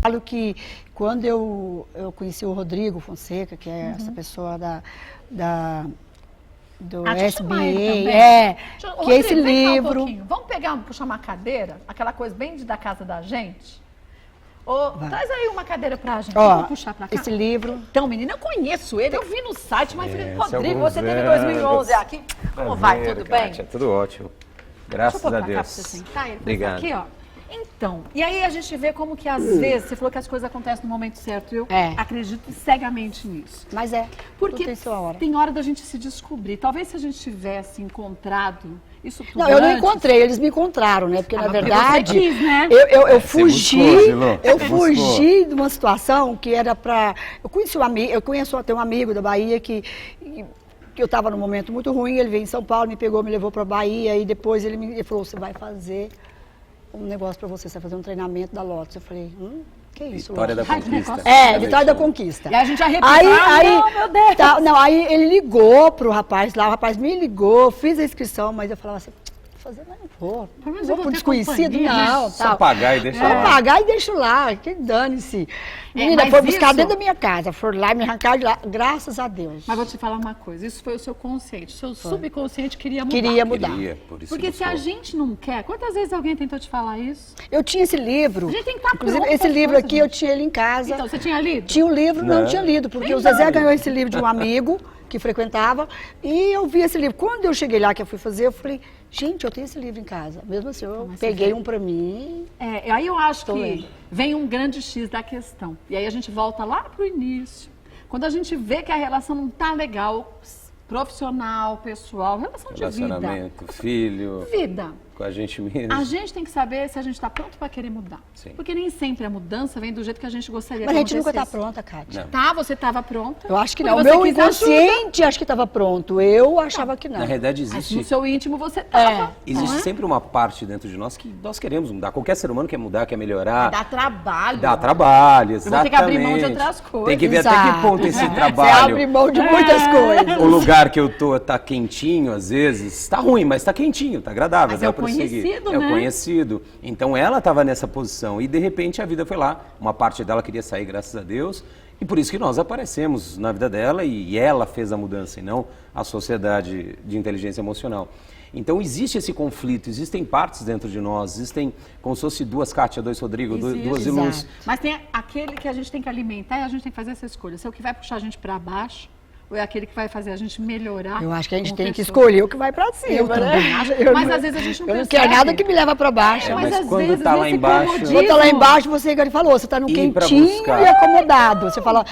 falo que quando eu conheci o Rodrigo Fonseca, que é essa pessoa do SBA, que é esse livro. Vamos puxar uma cadeira, aquela coisa bem da casa da gente? Traz aí uma cadeira pra gente. Vamos puxar pra cá. Esse livro. Então, menina, eu conheço ele, eu vi no site, mas Rodrigo, você teve 2011 aqui. Como vai? Tudo bem? Kátia, tudo ótimo. Graças a Deus. Deixa eu pôr pra cá pra você sentar. Ele Obrigado. Aqui, ó. Então, e aí a gente vê como que às vezes, você falou que as coisas acontecem no momento certo, eu acredito cegamente nisso. Mas porque tem sua hora. Tem hora da gente se descobrir. Talvez se a gente tivesse encontrado isso tudo Não, eu não encontrei, eles me encontraram, né? Porque na verdade, você quis, né? eu fugi de uma situação que era pra... Eu conheço até um amigo da Bahia que eu estava num momento muito ruim, ele veio em São Paulo, me pegou, me levou pra Bahia e depois ele falou, você vai fazer um negócio pra você vai fazer um treinamento da Lotus. Eu falei, que isso, Vitória da Conquista. Vitória da Conquista. E a gente já meu Deus. Aí ele ligou pro rapaz lá, o rapaz me ligou, fiz a inscrição, mas eu falava assim, fazer, mas não vou. Não vou pro desconhecido, não. Só pagar e deixar lá. Só pagar e deixo lá, que dane-se. Menina, foi buscar dentro da minha casa, foram lá me arrancar de lá, graças a Deus. Mas vou te falar uma coisa, isso foi o seu consciente, o seu subconsciente queria mudar. Queria mudar. Porque se a gente não quer, quantas vezes alguém tentou te falar isso? Eu tinha esse livro, a gente tem que estar inclusive esse livro aqui eu tinha ele em casa. Então, você tinha lido? Tinha um livro, não tinha lido, porque o Zezé ganhou esse livro de um amigo que frequentava, e eu vi esse livro. Quando eu cheguei lá, que eu fui fazer, eu falei, gente, eu tenho esse livro em casa. Mesmo assim, eu peguei um pra mim. Aí eu acho que vem um grande X da questão. E aí a gente volta lá pro início. Quando a gente vê que a relação não tá legal, profissional, pessoal, relação de vida. Relacionamento, filho. Vida. Com a gente mesmo. A gente tem que saber se a gente está pronto para querer mudar. Sim. Porque nem sempre a mudança vem do jeito que a gente gostaria. Mas a gente nunca está pronta, Kátia. Tá, você estava pronta? Eu acho que não. O meu inconsciente acho que estava pronto. Eu achava que não. Na realidade existe... No seu íntimo você estava. Existe sempre uma parte dentro de nós que nós queremos mudar. Qualquer ser humano quer mudar, quer melhorar. Dá trabalho. Dá trabalho, exatamente. Tem que abrir mão de outras coisas. Tem que ver até que ponto esse trabalho... Você abre mão de muitas coisas. O lugar que eu tô tá quentinho, às vezes. Tá ruim, mas tá quentinho, tá agradável. Mas é o conhecido, né? Conhecido. Então ela estava nessa posição e de repente a vida foi lá. Uma parte dela queria sair, graças a Deus, e por isso que nós aparecemos na vida dela e ela fez a mudança e não a sociedade de inteligência emocional. Então existe esse conflito, existem partes dentro de nós, existem como se fosse duas Kátia, dois Rodrigo, duas Ilus. Mas tem aquele que a gente tem que alimentar e a gente tem que fazer essa escolha. Se é o que vai puxar a gente para baixo, ou é aquele que vai fazer a gente melhorar? Eu acho que a gente tem que escolher o que vai pra cima. Eu também acho. Mas às vezes a gente não percebe. Eu não quero nada que me leva pra baixo. Mas às quando vezes, tá lá embaixo... Quando tá lá embaixo, você falou, você tá no quentinho e acomodado. Você fala,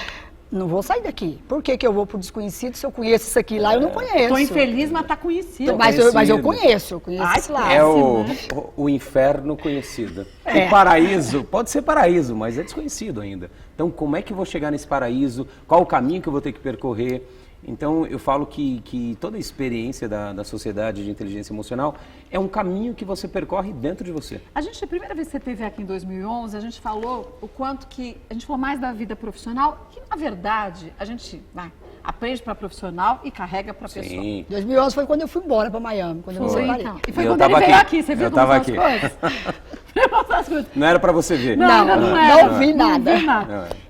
não vou sair daqui. Por que eu vou pro desconhecido se eu conheço isso aqui lá? Eu não conheço. Tô infeliz, mas tá conhecido. Mas eu conheço esse lá. É o inferno conhecido. O paraíso, pode ser paraíso, mas é desconhecido ainda. Então, como é que eu vou chegar nesse paraíso? Qual o caminho que eu vou ter que percorrer? Então, eu falo que toda a experiência da sociedade de inteligência emocional é um caminho que você percorre dentro de você. A primeira vez que você esteve aqui em 2011, a gente falou o quanto que... A gente falou mais da vida profissional, que na verdade a gente aprende para profissional e carrega para pessoa. 2011 foi quando eu fui embora para Miami, quando eu separei. Então. E foi quando ele veio aqui, você viu como são as coisas? Não era para você ver. Não vi nada.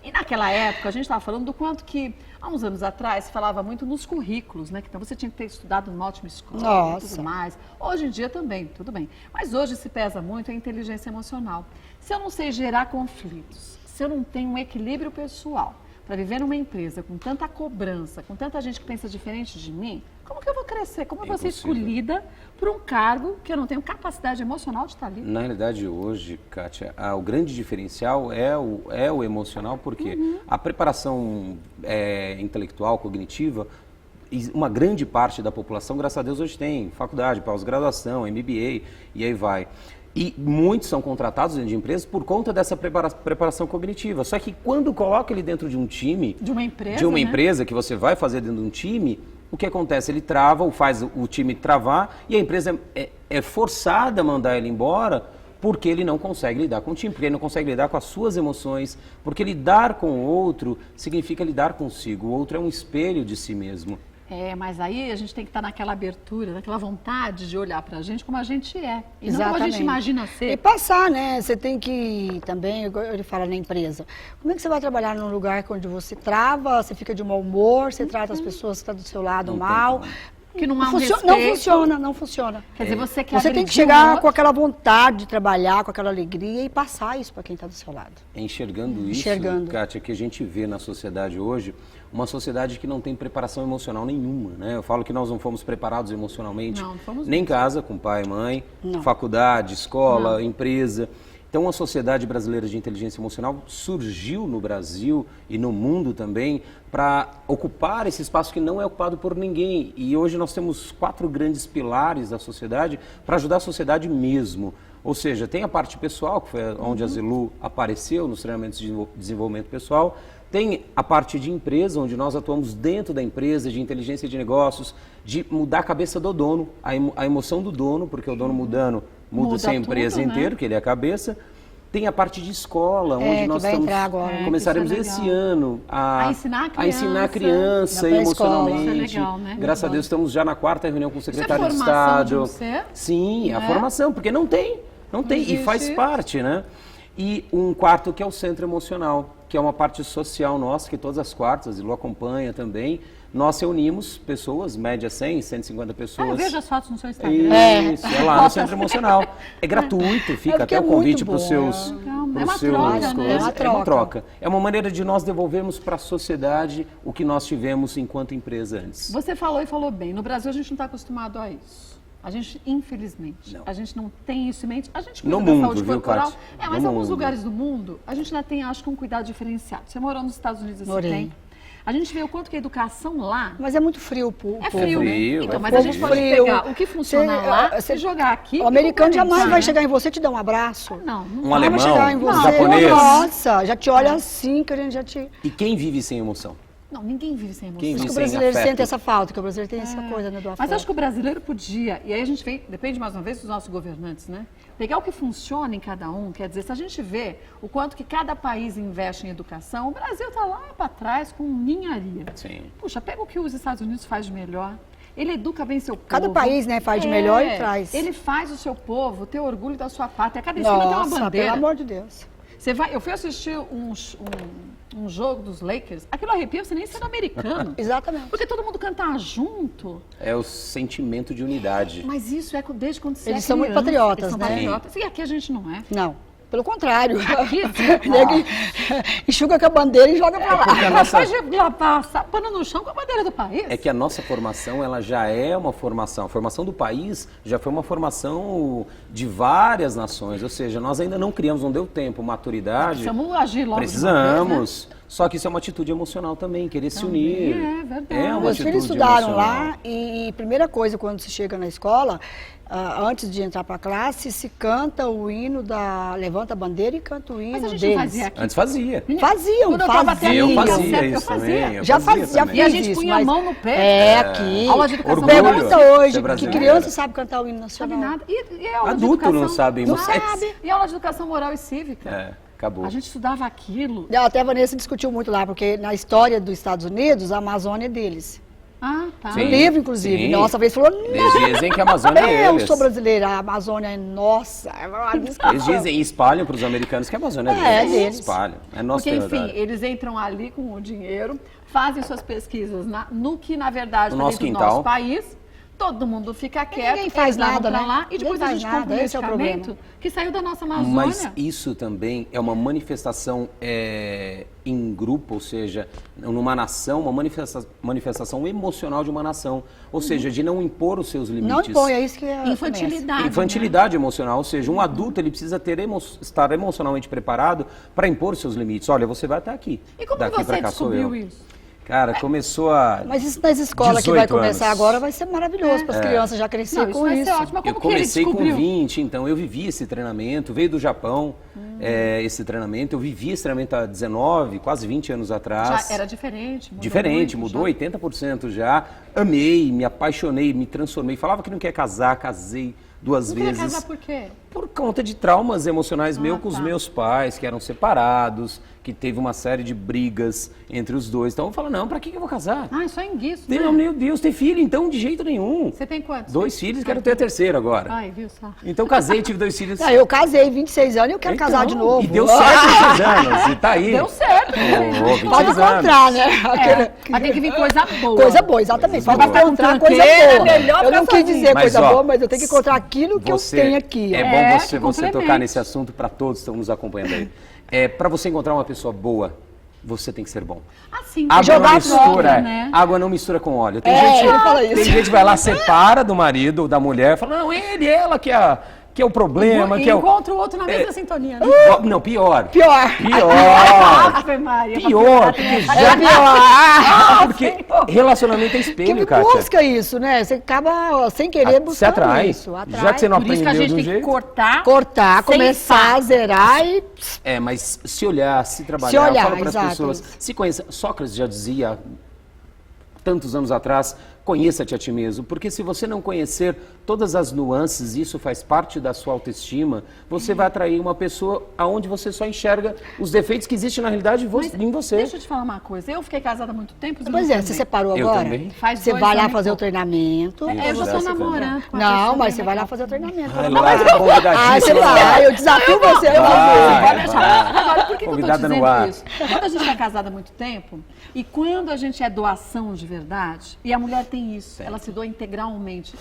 E naquela época, a gente estava falando do quanto que, há uns anos atrás, se falava muito nos currículos, né? Então você tinha que ter estudado numa ótima escola e tudo mais. Hoje em dia também, tudo bem. Mas hoje se pesa muito a inteligência emocional. Se eu não sei gerar conflitos, se eu não tenho um equilíbrio pessoal para viver numa empresa com tanta cobrança, com tanta gente que pensa diferente de mim, como que eu vou crescer? Como eu vou ser escolhida por um cargo que eu não tenho capacidade emocional de estar ali? Na realidade, hoje, Kátia, o grande diferencial é o emocional, porque a preparação intelectual, cognitiva, uma grande parte da população, graças a Deus, hoje tem faculdade, pós-graduação, MBA, e aí vai. E muitos são contratados dentro de empresas por conta dessa preparação cognitiva. Só que quando coloca ele dentro de um time... De uma empresa, empresa que você vai fazer dentro de um time, o que acontece? Ele trava, ou faz o time travar, e a empresa é forçada a mandar ele embora porque ele não consegue lidar com o time, porque ele não consegue lidar com as suas emoções, porque lidar com o outro significa lidar consigo. O outro é um espelho de si mesmo. Mas aí a gente tem que estar naquela abertura, naquela vontade de olhar pra gente como a gente é. E não como a Exatamente. gente imagina ser. E passar, né? Você tem que também, ele fala na empresa, como é que você vai trabalhar num lugar onde você trava, você fica de mau humor, você trata as pessoas que estão do seu lado mal. Que não há um Não funciona. Quer dizer, você quer Você tem que agredir chegar com aquela vontade de trabalhar, com aquela alegria e passar isso para quem está do seu lado. Enxergando isso, Kátia, que a gente vê na sociedade hoje, uma sociedade que não tem preparação emocional nenhuma, né? Eu falo que nós não fomos preparados emocionalmente, não fomos nem em casa, com pai e mãe, Não. faculdade, escola, empresa. Então, a Sociedade Brasileira de Inteligência Emocional surgiu no Brasil e no mundo também para ocupar esse espaço que não é ocupado por ninguém. E hoje nós temos 4 grandes pilares da sociedade para ajudar a sociedade mesmo. Ou seja, tem a parte pessoal, que foi onde a Zelu apareceu nos treinamentos de desenvolvimento pessoal. Tem a parte de empresa, onde nós atuamos dentro da empresa, de inteligência de negócios, de mudar a cabeça do dono, a emoção do dono, porque o dono mudando, muda-se a empresa inteira, que ele é a cabeça. Tem a parte de escola, onde nós começaremos esse ano a ensinar a criança emocionalmente. Isso é legal, né? Graças a Deus estamos já na 4ª reunião com o secretário de formação Estado. de um ser? Sim, a formação, porque não tem, e faz parte, né? E um quarto que é o centro emocional, que é uma parte social nossa, que todas as quartas, e Lu acompanha também, nós reunimos pessoas, média 100, 150 pessoas. Eu vejo as fotos no seu Instagram. Isso, é lá no Centro Emocional. É gratuito, fica até o convite para os seus... É uma troca, né? É uma troca. É uma maneira de nós devolvermos para a sociedade o que nós tivemos enquanto empresa antes. Você falou bem. No Brasil a gente não está acostumado a isso. A gente, infelizmente, a gente não tem isso em mente. A gente cuida da saúde corporal. Mas em alguns lugares do mundo, a gente ainda tem, acho que, um cuidado diferenciado. Você morou nos Estados Unidos, você tem. A gente vê o quanto que a educação lá... Mas é muito frio, É frio, né? Então, mas a gente pode pegar o que funciona lá e jogar aqui. O americano jamais vai chegar em você e te dar um abraço. Não um alemão, vai chegar em você. Um japonês. Nossa, já te olha assim, que a gente já te... E quem vive sem emoção? Não, ninguém vive sem emoção. Acho que o brasileiro sente essa falta, que o brasileiro tem essa coisa, né, do afeto. Mas acho que o brasileiro podia, e aí a gente vem, depende mais uma vez dos nossos governantes, né? Pegar o que funciona em cada um, quer dizer, se a gente vê o quanto que cada país investe em educação, o Brasil está lá para trás com ninharia. Sim. Puxa, pega o que os Estados Unidos faz de melhor. Ele educa bem seu povo. Cada país, né, faz de melhor e traz. Ele faz o seu povo ter orgulho da sua pátria. Cada esquina tem uma bandeira. Pelo amor de Deus. Eu fui assistir um jogo dos Lakers, aquilo arrepia você nem sendo americano. Exatamente. Porque todo mundo canta junto. É o sentimento de unidade. Mas isso é desde quando você Eles são muito patriotas, eles são né? patriotas. E aqui a gente não é. Não. Pelo contrário. Aqui, enxuga com a bandeira e joga pra lá. Faz passar pano no chão com a bandeira do país. É que a nossa formação, ela já é uma formação. A formação do país já foi uma formação de várias nações. Ou seja, nós ainda não criamos, não deu tempo, maturidade. Precisamos agir logo. Precisamos. Né? Só que isso é uma atitude emocional também, querer se unir. É verdade. É uma Meus atitude filhos estudaram emocional. lá e primeira coisa, quando se chega na escola, antes de entrar para a classe, se canta o hino levanta a bandeira e canta o hino Mas a gente deles. não fazia aqui. Antes fazia. Faziam. Eu fazia isso também. Já fiz E a gente isso, punha a mão no pé. Aqui. Aula de educação Pergunta hoje Ser que criança sabe cantar o hino nacional. Não sabe nada. E aula de Adulto educação, não sabe. Não sabe. E aula de educação moral e cívica. Acabou. A gente estudava aquilo. Até a Vanessa discutiu muito lá, porque na história dos Estados Unidos, a Amazônia é deles. Ah, tá. No livro, inclusive. Sim. Nossa vez falou, Eles dizem que a Amazônia é eu deles. sou brasileira, a Amazônia é nossa. Eles dizem e espalham para os americanos que a Amazônia é deles. É deles. Espalham. É nosso Porque, enfim, território. eles entram ali com o dinheiro, fazem suas pesquisas no que, na verdade, No está dentro do nosso nosso país. Todo mundo fica quieto, ninguém faz eles levam nada, pra né? lá, e depois Ninguém a faz gente compra um nada, esse é o medicamento problema. que saiu da nossa Amazônia. Mas isso também é uma manifestação em grupo, ou seja, numa nação, uma manifestação emocional de uma nação. Ou seja, de não impor os seus limites. Não impõe, é isso que é Infantilidade. Infantilidade emocional, ou seja, um adulto ele precisa estar emocionalmente preparado para impor os seus limites. Olha, você vai até aqui. E como Daqui você pra cá sou eu. descobriu isso? Cara, começou a... Mas isso nas escolas que vai 18 começar anos. agora vai ser maravilhoso para as crianças já crescer Não, com vai isso. ser ótimo. Mas como Eu comecei que ele com descobriu? 20, então eu vivi esse treinamento, veio do Japão esse treinamento, eu vivi esse treinamento há 19, quase 20 anos atrás. Já era diferente? Mudou 80% já. Amei, me apaixonei, me transformei. Falava que não quer casar, casei 2 vezes. Não quer casar por quê? Por conta de traumas emocionais meus com os meus pais, que eram separados, que teve uma série de brigas entre os dois. Então eu falo, não, pra que eu vou casar? Ah, só enguiço, né? Não, meu Deus, ter filho, então, de jeito nenhum. Você tem quantos? 2 filhos, quero ter a terceira agora. Ai, viu só? Então casei, tive 2 filhos. Eu casei 26 anos e eu quero casar de novo. E deu certo 26 anos, e tá aí. Deu certo. Pode encontrar, né? Mas tem que vir coisa boa. Coisa boa, exatamente. Coisa Pode boa. encontrar coisa Tranqueira, boa. melhor Eu não pra quis dizer Mas, coisa ó, boa, mas eu tenho que encontrar aquilo que eu tenho aqui. É ó. bom que você complemente. tocar nesse assunto para todos que estão nos acompanhando aí. Para você encontrar uma pessoa boa, você tem que ser bom. Assim, Água jogar não mistura, fora, né? água não mistura com óleo. Tem ele gente, fala isso. tem gente que vai lá, separa do marido ou da mulher, fala, não, ela que é o problema, E que é o... encontra o outro na mesma sintonia, né? Não, pior. Pior. Ave Maria. Pior, porque É já... pior. Porque relacionamento é Que espelho, Kátia. busca isso, né? Você acaba, sem querer, Você buscando atrai. isso. Atrai. Já que você não Por isso que a aprendeu gente de um tem que jeito... cortar. Cortar, sem começar a zerar e... Mas se olhar, se trabalhar, Se olhar, fala para as exato. pessoas, se conheça. Sócrates já dizia, tantos anos atrás, conheça-te a ti mesmo, porque se você não conhecer todas as nuances, isso faz parte da sua autoestima, você vai atrair uma pessoa aonde você só enxerga os defeitos que existem na realidade em você. Deixa eu te falar uma coisa. Eu fiquei casada há muito tempo. Pois é, você separou Eu agora? também. Faz Você 2 vai lá anos e fazer o pouco. treinamento. Eu já estou Graças a Deus. namorando com a Não, pessoa mas você da vai lá minha fazer o treinamento. Ai, Não, Laura, convidadíssima. Ah, você vai, eu desafio você. Eu vou ver. Pode deixar. Agora, por que eu tô Convidada no dizendo ar. isso? Quando a gente é casada há muito tempo, e quando a gente é doação de verdade, e a mulher tem isso, ela se doa integralmente.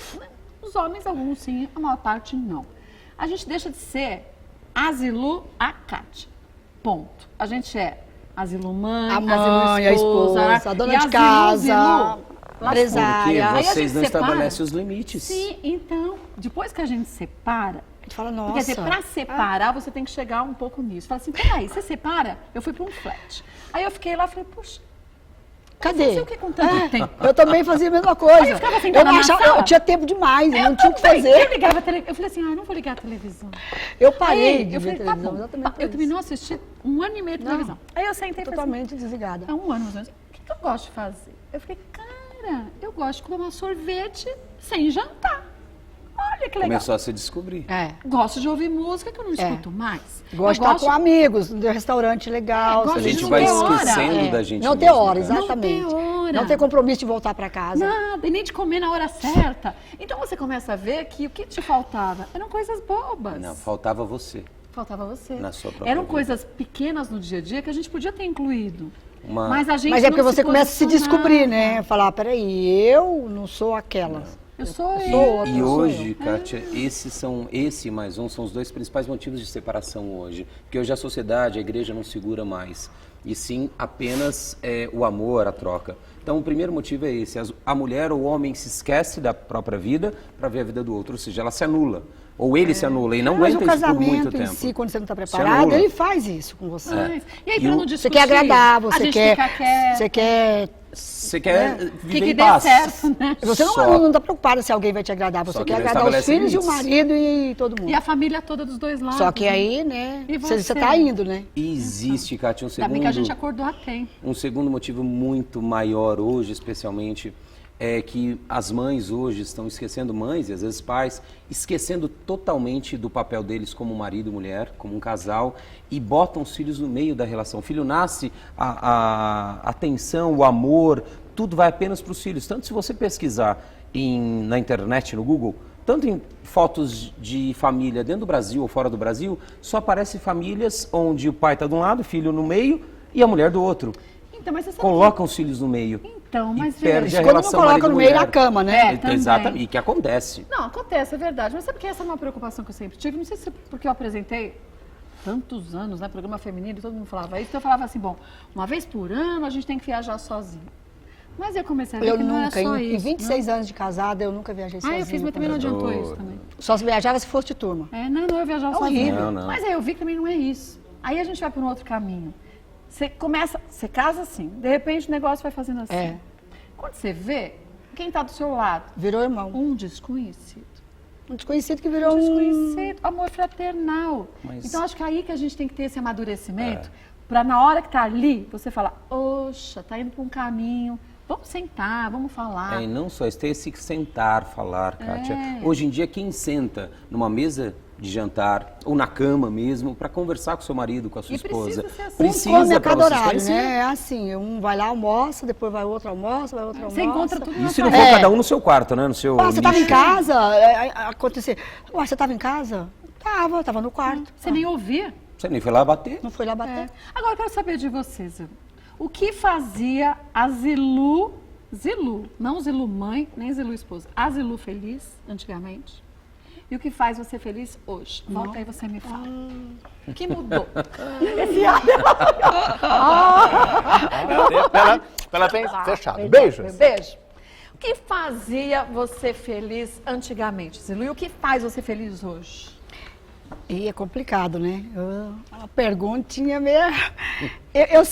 Os homens, alguns sim, a maior parte não. A gente deixa de ser asilo a Kátia. Ponto. A gente é asilo mãe, A mãe, a asilo esposa, esposa, a dona e de asilo, casa, lascou. Porque empresária. Aí a vocês gente não separa. estabelecem os limites. Sim, então, depois que a gente separa, A gente fala, quer dizer, nossa. pra separar, você tem que chegar um pouco nisso. Fala assim, peraí, você separa? Eu fui pra um flat. Aí eu fiquei lá e falei, puxa, Cadê? não sei o que com tanto tempo. Eu também fazia a mesma coisa. Aí eu ficava sentada não na achava, sala. eu tinha tempo demais, eu não tinha o que também. Eu fazer. ligava a televisão. Eu falei assim, não vou ligar a televisão. Eu parei Aí, de eu ver falei, tá televisão, bom. exatamente por Eu isso. também não assisti 1 ano e meio de televisão. Aí eu sentei e falei assim, Totalmente desligada. há 1 ano mais ou menos, o que eu gosto de fazer? Eu falei, cara, eu gosto de tomar sorvete sem jantar. Olha que legal. Começou a se descobrir. É. Gosto de ouvir música que eu não escuto mais. Gosto de estar com amigos, de restaurante legal. gosto A de gente não vai ter hora. esquecendo da gente Não ter mesmo, hora, cara. exatamente. Não ter hora. Não ter compromisso de voltar para casa. Nada, e nem de comer na hora certa. Então você começa a ver que o que te faltava eram coisas bobas. Não, faltava você. Faltava você. Na sua própria Eram vida. coisas pequenas no dia a dia que a gente podia ter incluído. Uma- Mas a gente Mas é não porque você se começa a se posicionava. descobrir, né? Falar, peraí, eu não sou aquela. Eu sou sou eu. outra. E sou hoje, Kátia, esse mais um são os 2 principais motivos de separação hoje. Porque hoje a sociedade, a igreja não segura mais. E sim apenas o amor, a troca. Então o primeiro motivo é esse. A mulher ou o homem se esquece da própria vida para ver a vida do outro. Ou seja, ela se anula. Ou ele se anula e não Mas aguenta o isso por muito casamento em tempo. si, quando você não está Se preparado, anula. ele faz isso com você. Mas, e aí, E pra o- não discutir, Você quer agradar, a você gente quer. fica quieto. Você quer. Você quer Que viver em dê paz. certo, né? Você Só- não está preocupada se alguém vai te agradar. Você Só que quer não agradar os estabelece filhos e o limites. marido e todo mundo. E a família toda dos dois lados. Só que né? aí, né? E Você você? está indo, né? E existe, Kátia, um Ainda segundo... bem que a gente acordou a tempo. Um segundo motivo muito maior hoje, especialmente, é que as mães hoje estão esquecendo, mães e às vezes pais, esquecendo totalmente do papel deles como marido e mulher, como um casal, e botam os filhos no meio da relação. O filho nasce, a atenção, o amor, tudo vai apenas para os filhos. Tanto se você pesquisar na internet, no Google, tanto em fotos de família dentro do Brasil ou fora do Brasil, só aparecem famílias onde o pai está de um lado, o filho no meio e a mulher do outro. Então, mas você sabe Colocam os filhos no meio. Então, mas e perde veja, a Quando não relação coloca no meio marido-mulher. da cama, né? também. Exatamente, e que acontece. Não, acontece, é verdade. Mas sabe que essa é uma preocupação que eu sempre tive? Não sei se é porque eu apresentei tantos anos, né? Programa feminino, e todo mundo falava isso. Então eu falava assim, bom, uma vez por ano a gente tem que viajar sozinho. Mas eu comecei a ver Eu que não era nunca, só em isso. 26 anos de casada, eu nunca viajei sozinha. Eu fiz, mas também não adiantou isso também. Só se viajava se fosse de turma. Não, eu viajava É sozinha. horrível. Não. Mas aí eu vi que também não é isso. Aí a gente vai para um outro caminho. Você casa assim, de repente o negócio vai fazendo assim. É. Quando você vê, quem está do seu lado? Virou irmão. Um desconhecido. Um desconhecido que virou um... Desconhecido, amor fraternal. Mas- Então, acho que é aí que a gente tem que ter esse amadurecimento, para na hora que tá ali, você falar, oxa, tá indo para um caminho, vamos sentar, vamos falar. E não só isso, tem esse sentar, falar, Kátia. É. Hoje em dia, quem senta numa mesa de jantar, ou na cama mesmo, para conversar com seu marido, com a sua esposa. Precisa ser assim. Come para cada vocês horário, conhecerem. né? É assim, um vai lá, almoça, depois vai outro, almoça, vai outro, almoça. Você encontra tudo na E se sua não for cada um no seu quarto, né? No seu Você estava em nicho. casa? Acontecer. Ué, você estava em casa? Tava no quarto. Você nem ouvia. Você nem foi lá bater? Não foi lá bater? É. Agora eu quero saber de você, Zilu. O que fazia a Zilu, não Zilu mãe, nem Zilu esposa, a Zilu feliz antigamente? E o que faz você feliz hoje? Volta aí, você me fala. O que mudou? Esse ar Ela tem fechado. Beijos. Beijo. O que fazia você feliz antigamente, Zilu? E o que faz você feliz hoje? E é complicado, né? Uma perguntinha meio... Eu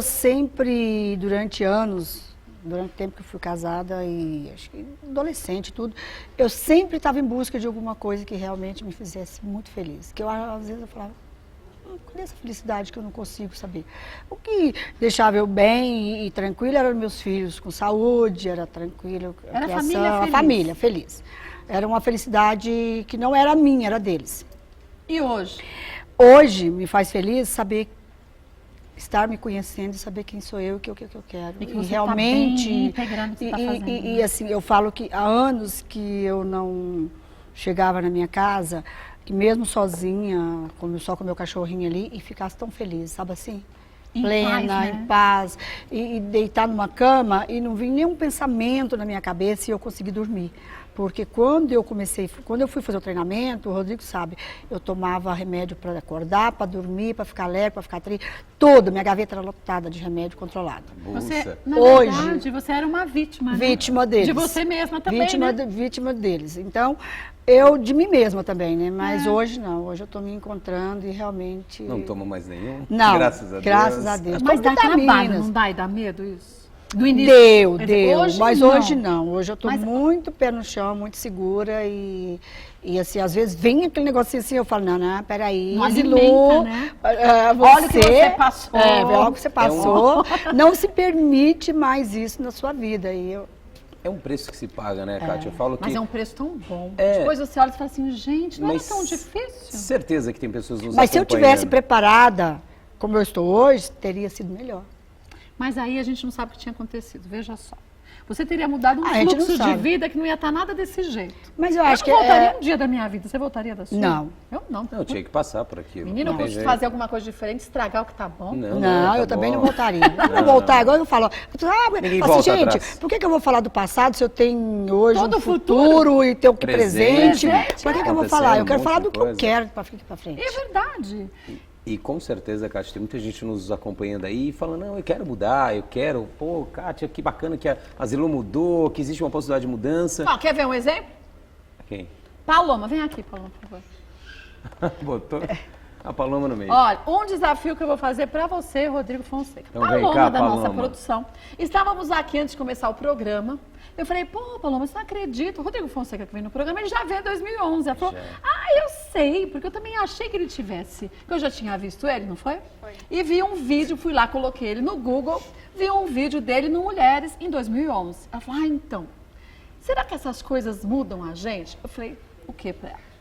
sempre, durante anos, durante o tempo que eu fui casada e acho que adolescente e tudo, eu sempre estava em busca de alguma coisa que realmente me fizesse muito feliz. Que eu, às vezes, eu falava, cadê essa felicidade que eu não consigo saber? O que deixava eu bem e tranquila eram meus filhos com saúde, era tranquilo. Era a criação, família feliz. a família feliz. Era uma felicidade que não era minha, era deles. E hoje? Hoje me faz feliz saber estar me conhecendo e saber quem sou eu e o que eu quero. E que você realmente tá bem integrando o que você tá fazendo. E assim, eu falo que há anos que eu não chegava na minha casa, e mesmo sozinha, só com o meu cachorrinho ali, e ficasse tão feliz, sabe assim? Em Plena, paz, né? em paz, e deitar numa cama e não vir nenhum pensamento na minha cabeça e eu conseguir dormir. Porque quando eu fui fazer o treinamento, o Rodrigo sabe, eu tomava remédio para acordar, para dormir, para ficar alegre, para ficar triste, minha gaveta era lotada de remédio controlado. Você, na Hoje, verdade, você era uma vítima, né? Vítima deles. De você mesma também, Vítima deles. Então, eu de mim mesma também, né? Mas hoje não, hoje eu estou me encontrando e realmente... Não toma mais nenhum? Não, Graças a Deus. Mas Tomo dá trabalho, vitaminas. não dá? E dá medo isso? No início? Deu. Hoje, Mas não. hoje não. Hoje eu estou Mas- muito pé no chão, muito segura e assim, às vezes vem aquele negocinho assim, eu falo, não, peraí, Não Zilu, alimenta, né? olha o que você passou. olha o que você passou, não se permite mais isso na sua vida. E eu, É um preço que se paga, né, Kátia? Eu falo que... Mas é um preço tão bom. É. Depois você olha e fala assim, gente, não Mas era tão difícil. Certeza que tem pessoas nos mas se eu acompanhando. tivesse preparada, como eu estou hoje, teria sido melhor. Mas aí a gente não sabe o que tinha acontecido, veja só. Você teria mudado um A gente não fluxo de sabe. vida que não ia estar nada desse jeito. Mas eu acho que não voltaria um dia da minha vida. Você voltaria da sua? Não. Eu não. Não, eu tinha que passar por aquilo. Menina, eu não tem gosto de jeito. fazer alguma coisa diferente, estragar o que tá bom. Não, tá eu também bom. não voltaria. Não voltar, igual eu falo. Ninguém Falo assim, volta gente, atrás. por que eu vou falar do passado se eu tenho hoje Todo um futuro. futuro e tenho que Presente. presente? Por que eu vou falar? Eu quero falar do que eu coisa. quero para ficar para frente. É verdade. E com certeza, Kátia, tem muita gente nos acompanhando aí e falando, não, eu quero mudar, pô, Kátia, que bacana que a Zilu mudou, que existe uma possibilidade de mudança. Ó, quer ver um exemplo? Quem? Paloma, vem aqui, Paloma, por favor. Botou a Paloma no meio. Olha, um desafio que eu vou fazer para você, Rodrigo Fonseca. Então vem Paloma cá, da nossa Paloma. produção. Estávamos aqui antes de começar o programa. Eu falei, pô, Paloma, você não acredita? O Rodrigo Fonseca que vem no programa, ele já veio em 2011. Ela falou, eu sei, porque eu também achei que ele tivesse. Porque eu já tinha visto ele, não foi? Foi. E vi um vídeo, fui lá, coloquei ele no Google, vi um vídeo dele no Mulheres em 2011. Ela falou, então, será que essas coisas mudam a gente? Eu falei, o que pra ela?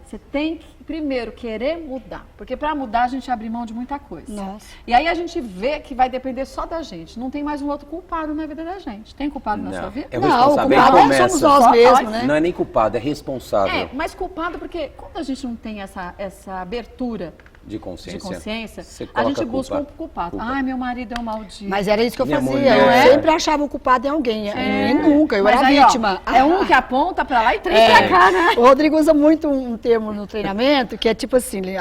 Você tem que, primeiro, querer mudar. Porque para mudar, a gente abre mão de muita coisa. Nossa. E aí a gente vê que vai depender só da gente. Não tem mais um outro culpado na vida da gente. Tem culpado na sua vida? É o Não, o responsável. Aí culpado começa. somos nós Só mesmos, nós. né? Não é nem culpado, é responsável É, mas culpado porque quando a gente não tem essa abertura de consciência. Você coloca a gente busca um culpa. culpado. Ai, meu marido é um maldito. Mas era isso que eu Minha fazia. mulher. Eu sempre achava o culpado em alguém. E nunca, eu Mas era aí, ó, vítima. é um que aponta pra lá e três pra cá, né? O Rodrigo usa muito um termo no treinamento que é tipo assim, ele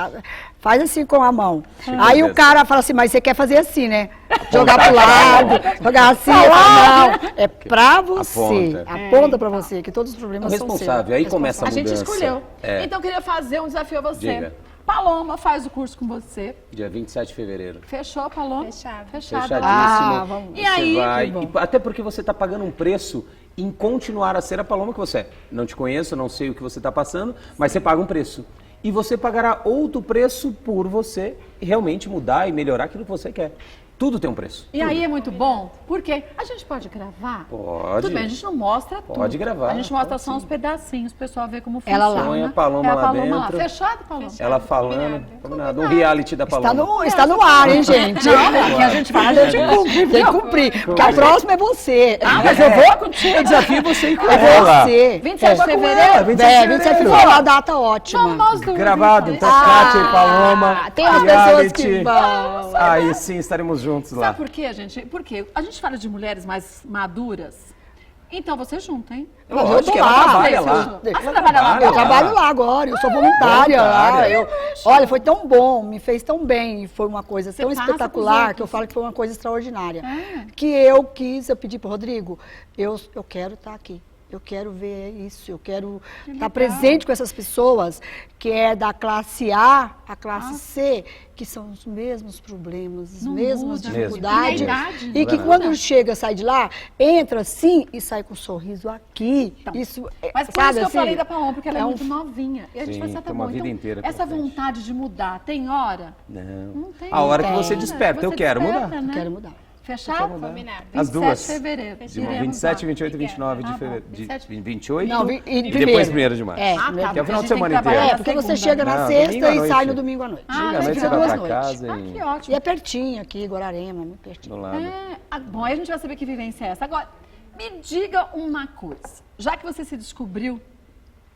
faz assim com a mão. Aí o cara fala assim, mas você quer fazer assim, né? Jogar pro lado, jogar assim. Eu falo, não, é pra você. Aponta pra você, que todos os problemas É o são responsável, seus. aí começa A gente mudança. escolheu. É. Então eu queria fazer um desafio a você. Diga. Paloma faz o curso com você. Dia 27 de fevereiro. Fechou, Paloma? Fechado. Fechado. Fechadíssimo. Ah, vamos. E aí? Você vai, Que bom. até porque você está pagando um preço em continuar a ser a Paloma que você é. Não te conheço, não sei o que você está passando, mas você paga um preço. E você pagará outro preço por você realmente mudar e melhorar aquilo que você quer. Tudo tem um preço. E aí é muito bom, porque a gente pode gravar? Pode. Tudo bem, a gente não mostra tudo. Pode gravar, A gente mostra pode só sim. uns pedacinhos, o pessoal vê como funciona. Ela lá. Põe a Paloma lá dentro. Fechado, Paloma? Ela falando, combinado. Um reality da Paloma. Está no ar, hein, gente? Não, que a gente fala, a gente cumpre. Tem que cumprir, porque a próxima é você. Mas eu vou contigo. Eu desafio você e com É ela. você. 27 de com fevereiro? ela, 27 de 27 de fevereiro. fevereiro, uma data ótima. Vamos nós duas. Gravado, então, Ah, Kátia e Paloma. Tem as pessoas reality. que vão. Aí sim, estaremos juntos lá. Sabe por quê, gente? Porque a gente fala de mulheres mais maduras. Então você junta, hein? Mas eu Lógico tô que ela lá. trabalha lá. Ah, você trabalha lá? Eu trabalho lá agora, eu sou voluntária lá. Voluntária. Olha, foi tão bom, me fez tão bem, e foi uma coisa Você tão passa espetacular pros que eu falo que foi uma coisa extraordinária. É. Que eu pedi pro Rodrigo, eu quero estar aqui. Eu quero ver isso, eu quero estar presente com essas pessoas que é da classe A à classe C, que são os mesmos problemas, as Não mesmas muda. dificuldades. E a idade, E que não é? quando chega, sai de lá, entra assim e sai com um sorriso aqui. Isso, Mas por sabe, isso que eu assim, falei da Paloma, porque ela é é um- muito novinha. E a gente Sim, vai ser até tem uma bom. vida Então, inteira pela essa frente. vontade de mudar, tem hora? Não. Não tem. A hora que Tem. você desperta, eu quero mudar. Né? Quero mudar. Fechado? Combinado. As 27 duas. de fevereiro. De Iremos 27, lá. 28 e 29 de Ah, bom. fevereiro. 27. 28 Não, e primeiro. depois 1º de março. É, Ah, tá. Que é o porque final de a gente tem semana que trabalhar inteiro. É, porque você segunda. chega na Não, sexta domingo à e sai noite. no domingo à noite. Ah, Chega à mas noite, você fica vai duas pra noites. casa Ah, que e ótimo. E é pertinho aqui, Guararema, muito pertinho. do lado. Bom, aí a gente vai saber que vivência é essa. Agora, me diga uma coisa. Já que você se descobriu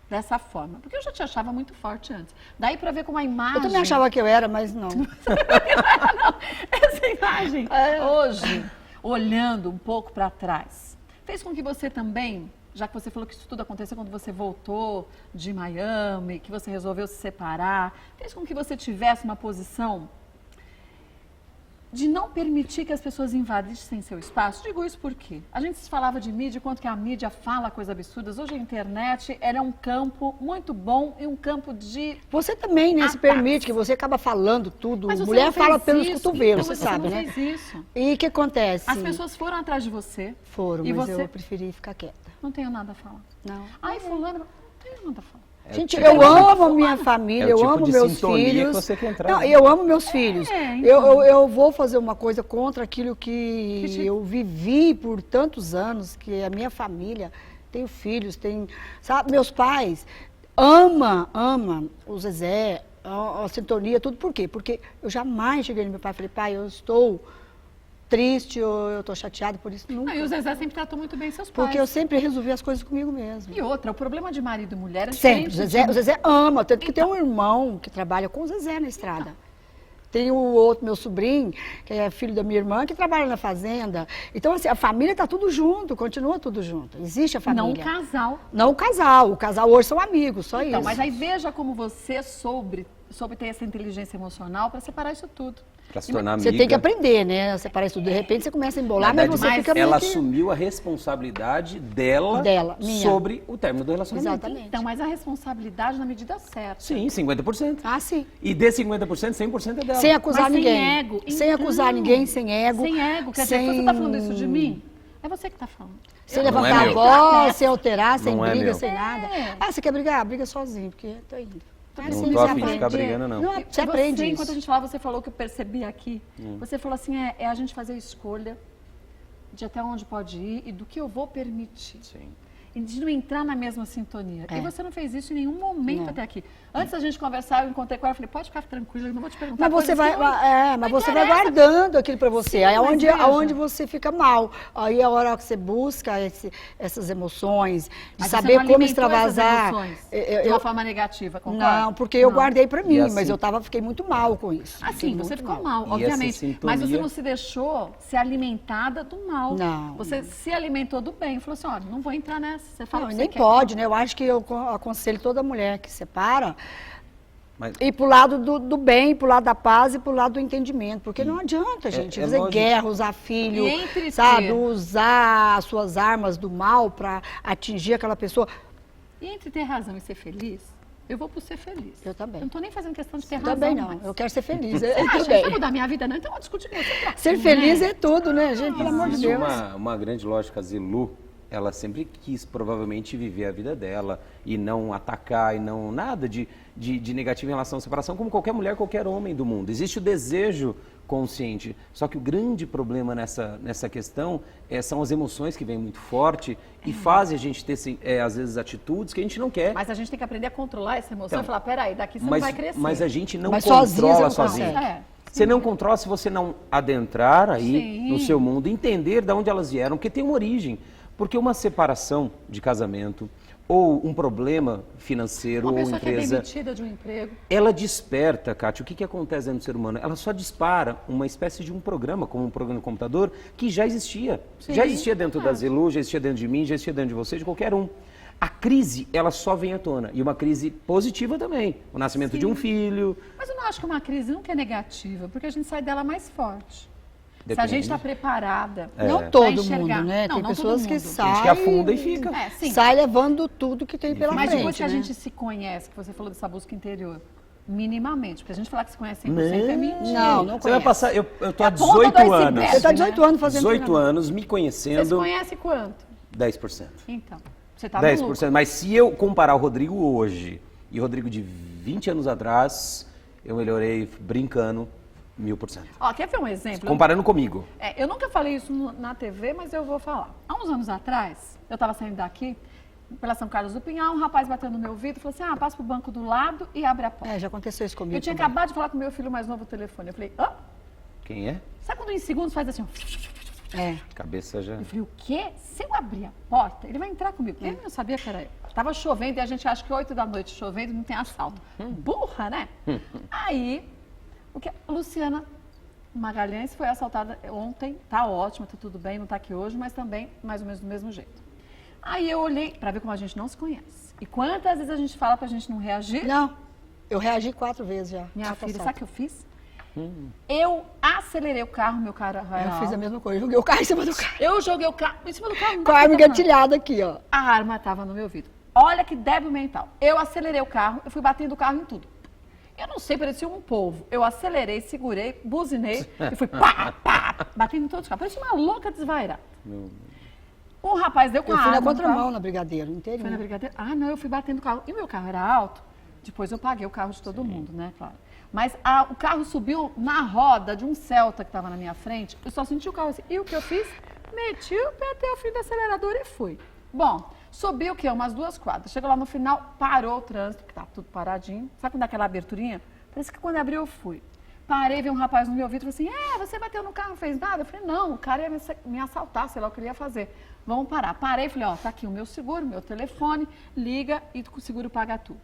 dessa forma, porque eu já te achava muito forte antes. Daí pra ver como a imagem... Eu também achava que eu era, mas não. Não, essa imagem, hoje, olhando um pouco para trás, fez com que você também, já que você falou que isso tudo aconteceu quando você voltou de Miami, que você resolveu se separar, fez com que você tivesse uma posição de não permitir que as pessoas invadissem seu espaço? Digo isso porque a gente se falava de mídia, quanto que a mídia fala coisas absurdas. Hoje a internet ela é um campo muito bom e um campo de... Você também, né, se Ataques. permite, que você acaba falando tudo. Mas você Mulher não fala fez pelos isso. cotovelos, Então você sabe, não né? fez isso. E o que acontece? As pessoas foram atrás de você. Foram, E mas você eu preferi ficar quieta. não tenho nada a falar. Não. Ai, fulano, não tenho nada a falar. É o Gente, tipo eu de- amo a minha família, É o eu tipo amo de meus sintonia que filhos. você quer entrar, Não, né? eu amo meus filhos. então. Eu vou fazer uma coisa contra aquilo que te- eu vivi por tantos anos, que a minha família, tenho filhos, sabe, meus pais ama o Zezé, a sintonia, tudo. Por quê? Porque eu jamais cheguei no meu pai e falei, pai, eu estou triste ou eu estou chateado por isso, nunca. Ah, e o Zezé sempre tratou muito bem seus pais. Porque eu sempre resolvi as coisas comigo mesmo. E outra, o problema de marido e mulher é Sempre. diferente O Zezé ama. Tanto que tem um irmão que trabalha com o Zezé na estrada. Tem o outro, meu sobrinho, que é filho da minha irmã, que trabalha na fazenda. Então, assim, a família está tudo junto, continua tudo junto. Existe a Não o família. casal. Não o casal. O casal hoje são amigos, só Então, isso. mas aí veja como você soube ter essa inteligência emocional para separar isso tudo. Pra se tornar amiga. Você tem que aprender, né? Separar isso. De repente você começa a embolar, Na mas verdade, você fica meio ela que... assumiu a responsabilidade dela, Minha. sobre o término do relacionamento. Exatamente. Então, mas a responsabilidade na medida certa. Sim, 50%. Ah, sim. E desse 50%, 100% é dela. Sem acusar Mas sem ninguém. ego. Sem Então, acusar ninguém, sem ego. Sem ego. Quer dizer, você está falando isso de mim? É você que está falando. Sem Não levantar é a meu. voz, sem alterar, sem Não é briga, meu. sem nada. Ah, você quer brigar? Briga sozinho, porque eu tô indo. Não Assim tô você a fim de aprende. ficar brigando, não. Não, E você aprende enquanto a isso. gente falava, você falou que eu percebi aqui. Você falou assim, é a gente fazer escolha de até onde pode ir e do que eu vou permitir. Sim. E de não entrar na mesma sintonia. É. E você não fez isso em nenhum momento Não. até aqui. Antes da gente conversar, eu encontrei com ela e falei, pode ficar tranquila, eu não vou te perguntar Mas você coisas vai, que não- mas não você vai interessa. guardando aquilo pra você. Sim, Aí mas aonde, veja. aonde você fica mal. Aí a hora que você busca essas emoções, de Mas você saber não como alimentou extravasar. essas emoções de uma forma negativa, concorda? Não, porque eu Não. guardei pra mim, E assim- mas eu fiquei muito mal com isso. Assim, Fiquei você muito ficou mal, E essa obviamente. Mas você sintonia- não se deixou ser alimentada do mal. Não. Você se alimentou do bem. Falou assim, olha, não vou entrar nessa. Você fala Não, o que nem você quer. pode, né? Eu acho que eu aconselho toda mulher que separa Mas ir pro lado do bem, pro lado da paz e pro lado do entendimento. Porque não adianta, gente, é fazer lógico. guerra, usar filho, E entre sabe? ter- Usar as suas armas do mal para atingir aquela pessoa. E entre ter razão e ser feliz, eu vou por ser feliz. Eu também. Eu não tô nem fazendo questão de ter Também razão não, mais. eu quero ser feliz. Você acha que também. vai mudar minha vida? Não, então eu vou discutir com você. Ser feliz é tudo, né, gente? Pelo amor de existe Deus. uma grande lógica Zilu ela sempre quis provavelmente viver a vida dela e não atacar e não nada de negativo em relação à separação, como qualquer mulher, qualquer homem do mundo. Existe o desejo consciente, só que o grande problema nessa questão são as emoções que vêm muito forte e fazem a gente ter, às vezes, atitudes que a gente não quer. Mas a gente tem que aprender a controlar essa emoção e falar, peraí, daqui você não vai crescer. Mas a gente não Mas controla sozinho. Você não controla se você não adentrar aí no seu mundo, entender de onde elas vieram, porque tem uma origem. Porque uma separação de casamento ou um problema financeiro ou empresa... Uma pessoa que é demitida de um emprego... Ela desperta, Kátia, o que acontece dentro do ser humano? Ela só dispara uma espécie de um programa, como um programa no computador, que já existia. Sim, já existia dentro da Zelu, já existia dentro de mim, já existia dentro de você, de qualquer um. A crise, ela só vem à tona. E uma crise positiva também. O nascimento de um filho. Mas eu não acho que uma crise nunca é negativa, porque a gente sai dela mais forte. Depende. Se a gente está preparada... Não todo enxergar. mundo, né? Não, Tem não pessoas todo que mundo. saem... Gente que afunda e fica. Sai levando tudo que tem pela Mas frente, depois que a né? gente se conhece, que você falou dessa busca interior, minimamente, porque a gente falar que se conhece 100% é mentira. Não Você vai conheço. passar... Eu tô há É a ponta do 18 iceberg, anos. Você está 18 anos fazendo 18 treinamento. anos me Você se conhecendo, conhece quanto? 10%. Então, você tá no lucro. 10%. Mas se eu comparar o Rodrigo hoje e o Rodrigo de 20 anos atrás, eu melhorei brincando 1000%. Ó, quer ver um exemplo? Comparando comigo. Eu nunca falei isso na TV, mas eu vou falar. Há uns anos atrás, eu estava saindo daqui, pela São Carlos do Pinhal, um rapaz bateu no meu vidro e falou assim, passa pro banco do lado e abre a porta. Já aconteceu isso comigo Eu tinha também. acabado de falar com meu filho mais novo no telefone. Eu falei, Quem é? sabe quando em segundos faz assim, ó? Cabeça já... Eu falei, o quê? Se eu abrir a porta, ele vai entrar comigo. Ele não sabia que era eu. Tava chovendo e a gente acha que 8 da noite chovendo não tem asfalto. Burra, né? Aí, Luciana Magalhães foi assaltada ontem, tá ótima, tá tudo bem, não tá aqui hoje, mas também mais ou menos do mesmo jeito. Aí eu olhei pra ver como a gente não se conhece. E quantas vezes a gente fala pra gente não reagir? Não, eu reagi 4 vezes já. Minha Tá filha, passado. sabe o que eu fiz? Eu acelerei o carro, meu carro era Eu fiz alto. a mesma coisa, joguei o carro em cima do carro. Eu joguei o carro em cima do carro. Não Com a tava arma nada. engatilhada aqui, ó. A arma estava no meu vidro. Olha que débil mental. Eu acelerei o carro, eu fui batendo o carro em tudo. Eu não sei, parecia um polvo. Eu acelerei, segurei, buzinei e fui pá, pá, batendo em todos os carros. Parecia uma louca desvairada. Um rapaz deu com Eu a fui na arma no contramão, carro. na Brigadeiro, inteirinho. Foi na brigadeira? Ah, não, eu fui batendo o carro. E o meu carro era alto. Depois eu paguei o carro de todo mundo, né, claro. Mas o carro subiu na roda de um Celta que estava na minha frente. Eu só senti o carro assim. E o que eu fiz? Meti o pé até o fim do acelerador e fui. Bom, subi o quê? Umas 2 quadras. Chegou lá no final, parou o trânsito, que tá tudo paradinho. Sabe quando dá aquela aberturinha? Parece que quando abriu eu fui. Parei, vi um rapaz no meu ouvido e falou assim, você bateu no carro, não fez nada? Eu falei, não, o cara ia me assaltar, sei lá o que ele ia fazer. Vamos parar. Parei e falei, tá aqui o meu seguro, meu telefone, liga e o seguro paga tudo.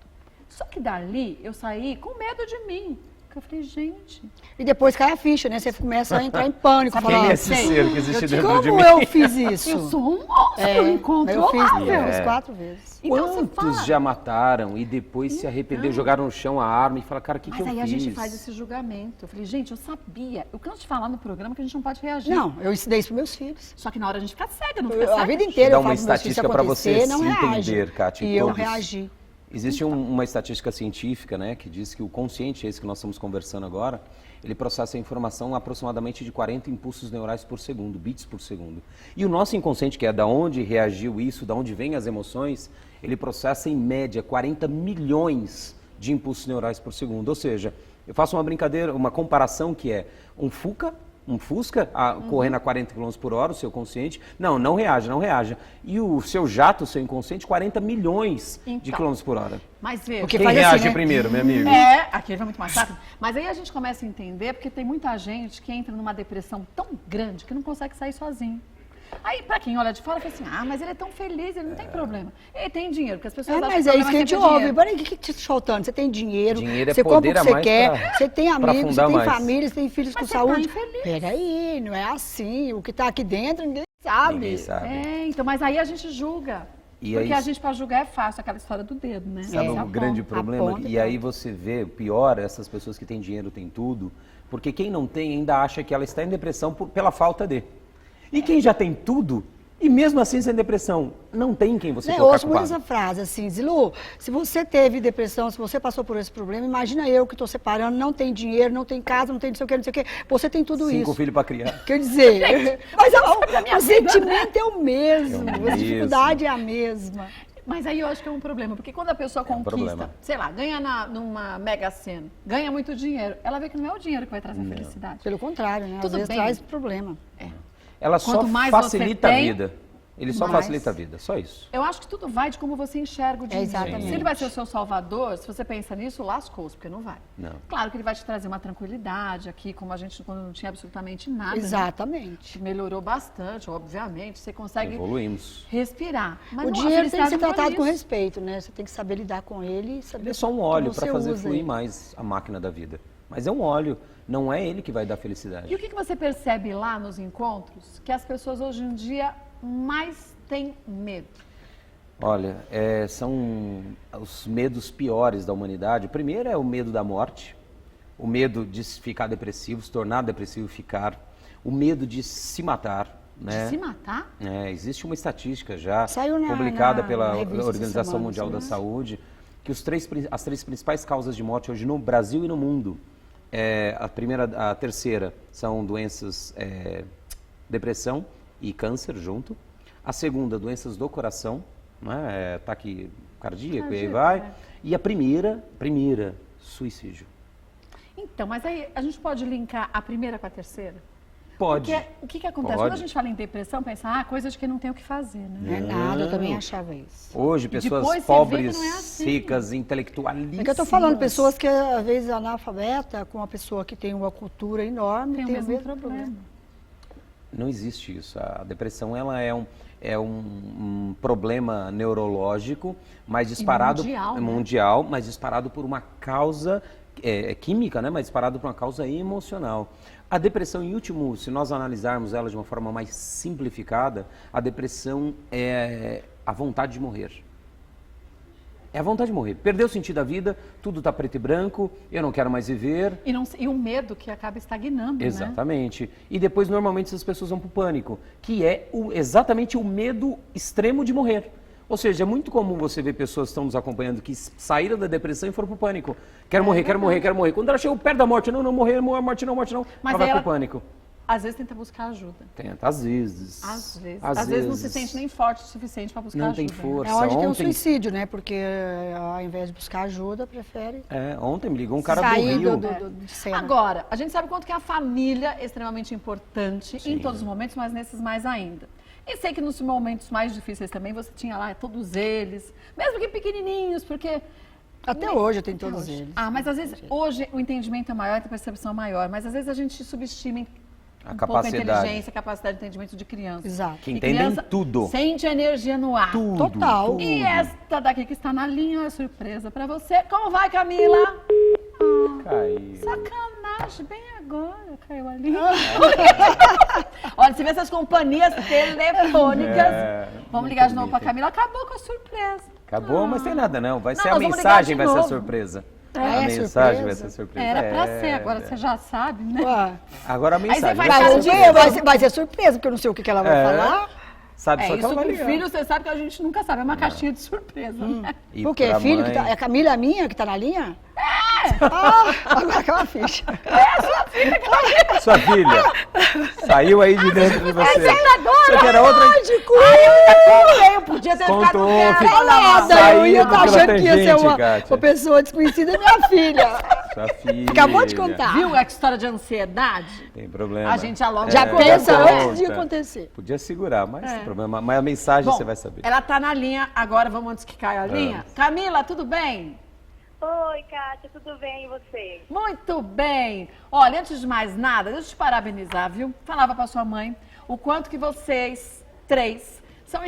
Só que dali eu saí com medo de mim. Porque eu falei, gente... E depois cai a ficha, né? Você começa a entrar em pânico. Quem falar, é esse ser que existe dentro de como mim? eu fiz isso? Eu sou um monstro incontrolável. Eu fiz 4 vezes. Então você Quantos fala. já mataram e depois se arrependeram, jogaram no chão a arma e falaram, cara, o que Mas eu aí fiz? a gente faz esse julgamento. Eu falei, gente, eu sabia. Eu canso de falar no programa que a gente não pode reagir. Não, eu ensinei isso para meus filhos. Só que na hora a gente fica cega, não fica A cega. vida inteira Dá eu uma falo para meus filhos, se estatística para você acontecer, se não reage. entender, Kátia, E eu todos. reagi. Existe uma estatística científica, né, que diz que o consciente, esse que nós estamos conversando agora, ele processa a informação aproximadamente de 40 impulsos neurais por segundo, bits por segundo. E o nosso inconsciente, que é da onde reagiu isso, da onde vêm as emoções, ele processa em média 40 milhões de impulsos neurais por segundo. Ou seja, eu faço uma brincadeira, uma comparação que é um Fusca correndo a 40 km por hora, o seu consciente, não reaja. E o seu jato, o seu inconsciente, 40 milhões de Então. quilômetros por hora. Mas veja. Porque Quem faz assim, reage né? primeiro, meu amigo? Aquele vai muito mais rápido. Mas aí a gente começa a entender, porque tem muita gente que entra numa depressão tão grande que não consegue sair sozinho. Aí, pra quem olha de fora, fala assim, mas ele é tão feliz, ele não tem problema. Ele tem dinheiro, porque as pessoas acham Mas que o é isso que a gente problema é ter ouve. dinheiro. Peraí, o que te faltando? Você tem dinheiro, Dinheiro é você compra o poder que a você mais quer, pra- você tem pra amigos, você afundar tem mais. família, você tem filhos Mas com você tá saúde. infeliz. Peraí, não é assim. O que tá aqui dentro, ninguém sabe. Ninguém sabe. Então, mas aí a gente julga. E porque aí- a gente, pra julgar, é fácil, aquela história do dedo, né? Sabe Você o grande aponta, problema? aponta E aí você vê, o pior, essas pessoas que têm dinheiro têm tudo, porque quem não tem ainda acha que ela está em depressão pela falta de. E quem já tem tudo, E mesmo assim, sem depressão, não tem quem você Eu colocar ouço muito culpado. essa frase, assim, Zilu, se você teve depressão, se você passou por esse problema, imagina eu que estou separando, não tem dinheiro, não tem casa, não tem não sei o que, não sei o que, você tem tudo 5 isso. filhos para criar. Quer dizer, mas o vida, sentimento é o mesmo, É o a mesmo. dificuldade é a mesma. Mas aí eu acho que é um problema, porque quando a pessoa conquista, problema. sei lá, ganha numa Mega Sena, ganha muito dinheiro, ela vê que não é o dinheiro que vai trazer felicidade. Pelo contrário, né? Às Tudo vezes bem. traz problema. Ela Quanto só mais facilita você a tem, vida. Ele só mais. facilita a vida, só isso. Eu acho que tudo vai de como você enxerga o dinheiro. exatamente. Se ele vai ser o seu salvador, se você pensa nisso, lascou-se, porque não vai. Não. Claro que ele vai te trazer uma tranquilidade aqui, como a gente quando não tinha absolutamente nada. Né? Exatamente. Melhorou bastante, obviamente. Você consegue Evoluímos. respirar. Mas O não, a dinheiro tem que felicidade ser não é tratado com isso. respeito, né? Você tem que saber lidar com ele e saber Ele é só um como óleo você para fazer usa fluir ele. mais a máquina da vida. Mas é um óleo, não é ele que vai dar felicidade. E o que você percebe lá nos encontros que as pessoas hoje em dia mais têm medo? Olha, são os medos piores da humanidade. O primeiro é o medo da morte, o medo de ficar depressivo, se tornar depressivo, ficar, o medo de se matar. Né? De se matar? Existe uma estatística já Saiu publicada na pela revista essa Organização semana, Mundial da sim. Saúde, que as três principais causas de morte hoje no Brasil e no mundo, a terceira são doenças, depressão e câncer junto. A segunda, doenças do coração, né? Ataque cardíaco, e aí vai. E a primeira, suicídio. Então, mas aí a gente pode linkar a primeira com a terceira? Pode. Porque o que acontece? Pode. Quando a gente fala em depressão, pensa, coisa de quem não tem o que fazer, né? Não é nada, eu também achava isso. Hoje, depois pessoas você vê que pobres, não é assim. ricas, intelectualíssimas. É que eu estou falando, pessoas que às vezes analfabeta, com uma pessoa que tem uma cultura enorme, Tem o mesmo problema. Não existe isso. A depressão ela é um problema neurológico, mas disparado mundial, né? mundial, mas disparado por uma causa química, né? Mas disparado por uma causa emocional. A depressão, em último, se nós analisarmos ela de uma forma mais simplificada, a depressão é a vontade de morrer. É a vontade de morrer. Perdeu o sentido da vida, tudo está preto e branco, eu não quero mais viver. E o medo que acaba estagnando, né? Exatamente. E depois, normalmente, essas pessoas vão para o pânico, que é exatamente o medo extremo de morrer. Ou seja, é muito comum você ver pessoas que estão nos acompanhando que saíram da depressão e foram para o pânico. Quero morrer, quero morrer, quero morrer. Quando ela chegou perto da morte, não morrer, morte não. Mas ela aí vai ela- para o pânico. Às vezes tenta buscar ajuda. Tenta, às vezes. Às vezes não se sente nem forte o suficiente para buscar Não ajuda. tem né? força. É onde tem o Ontem- suicídio, né? Porque ao invés de buscar ajuda, prefere Ontem me ligou um cara do sair Rio. de cena. Agora, a gente sabe quanto que a família é extremamente importante em todos os momentos, mas nesses mais ainda. E sei que nos momentos mais difíceis também você tinha lá todos eles, mesmo que pequenininhos, porque... Até hoje tem Até todos hoje. eles. Ah, mas às vezes, hoje o entendimento é maior, a percepção é maior, mas às vezes a gente subestima A um pouco a capacidade. inteligência, a capacidade de entendimento de criança. Exato. Que E entendem criança tudo. Sente a energia no ar. Tudo, Total. tudo. E esta daqui que está na linha é surpresa pra você. Como vai, Camila? Caiu. Sacanagem, bem agora caiu ali. Olha, você vê essas companhias telefônicas. Vamos ligar de novo pra Camila. Acabou com a surpresa. Acabou, mas tem nada não. Vai Não, ser a nós vamos mensagem, ligar vai de ser a novo. surpresa. É, a mensagem surpresa. vai ser a surpresa. Era pra ser, agora você já sabe, né? Ué, Agora a você mensagem vai vai cara ser a de surpresa. vai ser surpresa, porque eu não sei o que ela vai falar. Sabe só que Isso ela vai com ligar. filho, você sabe que a gente nunca sabe. É uma caixinha de surpresa, né? E Por quê? pra Filho mãe- que tá, é a Camila minha que tá na linha? Ah, agora que é uma ficha. Sua filha saiu aí de dentro de você. Agora, Só que era outra... eu podia ter ficado Contou, quieta. ficou Olha lá. Nada, Saiu eu ia estar pela achando que ia ser tangente, Kátia. uma pessoa desconhecida, é minha filha. Sua filha. Acabou de contar. Viu a história de ansiedade? Tem problema. A gente já logo Já conta. pensa conta. antes de acontecer. Podia segurar, mas tem problema. Mas a mensagem Bom, você vai saber. ela tá na linha, agora vamos antes que caia a linha. Camila, tudo bem? Oi, Kátia, tudo bem e você? Muito bem. Olha, antes de mais nada, deixa eu te parabenizar, viu? Falava pra sua mãe o quanto que vocês três são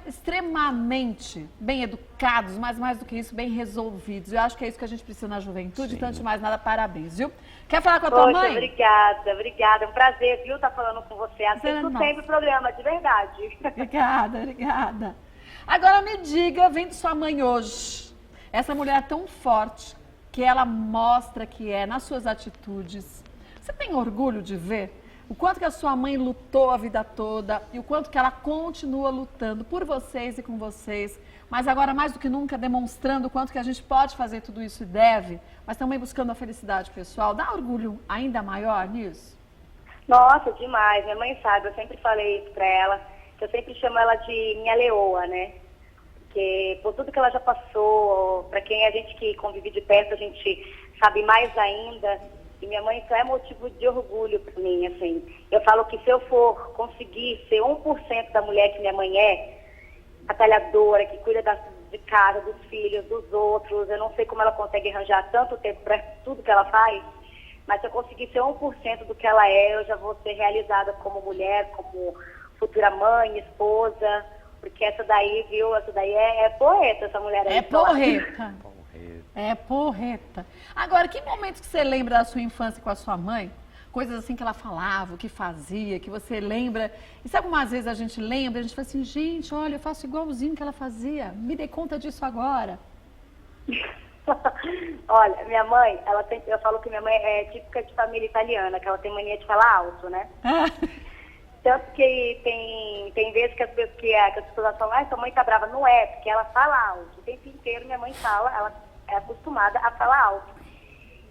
extremamente bem educados, mas mais do que isso, bem resolvidos. Eu acho que é isso que a gente precisa na juventude. Então, antes de mais nada, parabéns, viu? Quer falar com a tua Poxa, mãe? obrigada. É um prazer, viu, estar falando com você. Será Assisto nossa. sempre o programa, de verdade. Obrigada. Agora me diga, vendo sua mãe hoje, essa mulher tão forte, que ela mostra que é nas suas atitudes. Você tem orgulho de ver o quanto que a sua mãe lutou a vida toda e o quanto que ela continua lutando por vocês e com vocês, mas agora mais do que nunca demonstrando o quanto que a gente pode fazer tudo isso e deve, mas também buscando a felicidade pessoal. Dá orgulho ainda maior nisso? Nossa, demais. Minha mãe sabe, eu sempre falei isso pra ela, que eu sempre chamo ela de minha leoa, né? Porque por tudo que ela já passou, pra quem a gente que convive de perto, a gente sabe mais ainda. E minha mãe só é motivo de orgulho pra mim, assim. Eu falo que se eu for conseguir ser 1% da mulher que minha mãe é, batalhadora, que cuida de casa, dos filhos, dos outros, eu não sei como ela consegue arranjar tanto tempo pra tudo que ela faz, mas se eu conseguir ser 1% do que ela é, eu já vou ser realizada como mulher, como futura mãe, esposa, porque essa daí, viu, essa daí é poeta, essa mulher aí. É porreta. É porreta. Agora, que momentos que você lembra da sua infância com a sua mãe? Coisas assim que ela falava, que fazia, que você lembra. E sabe algumas vezes a gente lembra, a gente fala assim, gente, olha, eu faço igualzinho que ela fazia. Me dei conta disso agora. Olha, minha mãe, eu falo que minha mãe é típica de família italiana, que ela tem mania de falar alto, né? Tanto que tem vezes que as pessoas falam, ah, sua mãe tá brava. Não é, porque ela fala alto. O tempo inteiro minha mãe fala, ela é acostumada a falar alto.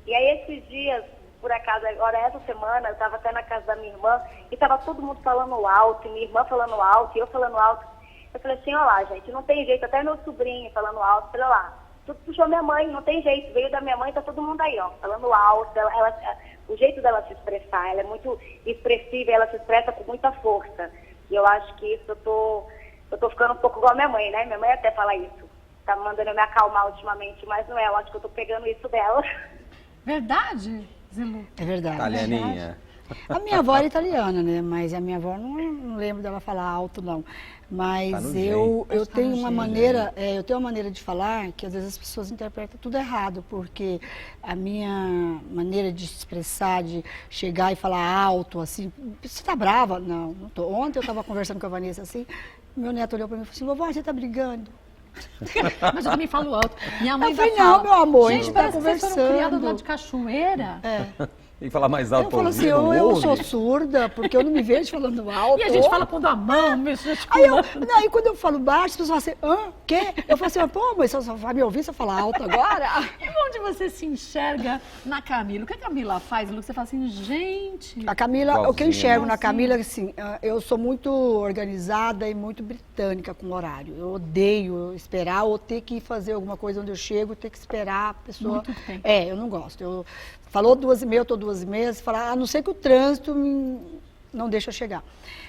E aí esses dias, por acaso, agora essa semana, eu estava até na casa da minha irmã e estava todo mundo falando alto, e minha irmã falando alto, e eu falando alto. Eu falei assim, ó lá, gente, não tem jeito, até meu sobrinho falando alto, eu falei, ó lá, tudo puxou minha mãe, não tem jeito, veio da minha mãe, tá todo mundo aí, ó, falando alto, o jeito dela se expressar, ela é muito expressiva, ela se expressa com muita força. E eu acho que isso, eu tô ficando um pouco igual a minha mãe, né? Minha mãe até fala isso. Tá mandando eu me acalmar ultimamente, mas não é, eu acho que eu tô pegando isso dela. Verdade, Zilu? É verdade. Italianinha. A minha avó era italiana, né? Mas a minha avó não lembro dela falar alto, não. Mas Tá no eu jeito. tenho uma jeito. maneira, eu tenho uma maneira de falar que às vezes as pessoas interpretam tudo errado, porque a minha maneira de se expressar, de chegar e falar alto, assim, você tá brava? Não, não tô. Ontem eu estava conversando com a Vanessa assim, meu neto olhou para mim e falou assim, vovó, você tá brigando? Mas eu também falo alto. Minha mãe Eu falei, fala, não, meu amor, a gente, gente tá parece que vocês foram criadas conversando. do lado de cachoeira. Tem que falar mais alto. Eu falo assim, ouvindo, eu ouve. sou surda, porque eu não me vejo falando alto. E a gente fala pondo a mão, mexendo Aí quando eu falo baixo, as pessoas falam assim, quê? Eu falo assim, pô, mas você só vai me ouvir se eu falar alto agora? E onde você se enxerga na Camila? O que a Camila faz, Lu? Você fala assim, gente... A Camila, o que eu Igualzinho, enxergo na igualzinho. Camila, assim, eu sou muito organizada e muito britânica com o horário. Eu odeio esperar ou ter que fazer alguma coisa onde eu chego, ter que esperar a pessoa. Muito tempo. Eu não gosto. Falou 2h30, eu estou 2h30, você fala, a não ser que o trânsito não deixa eu chegar.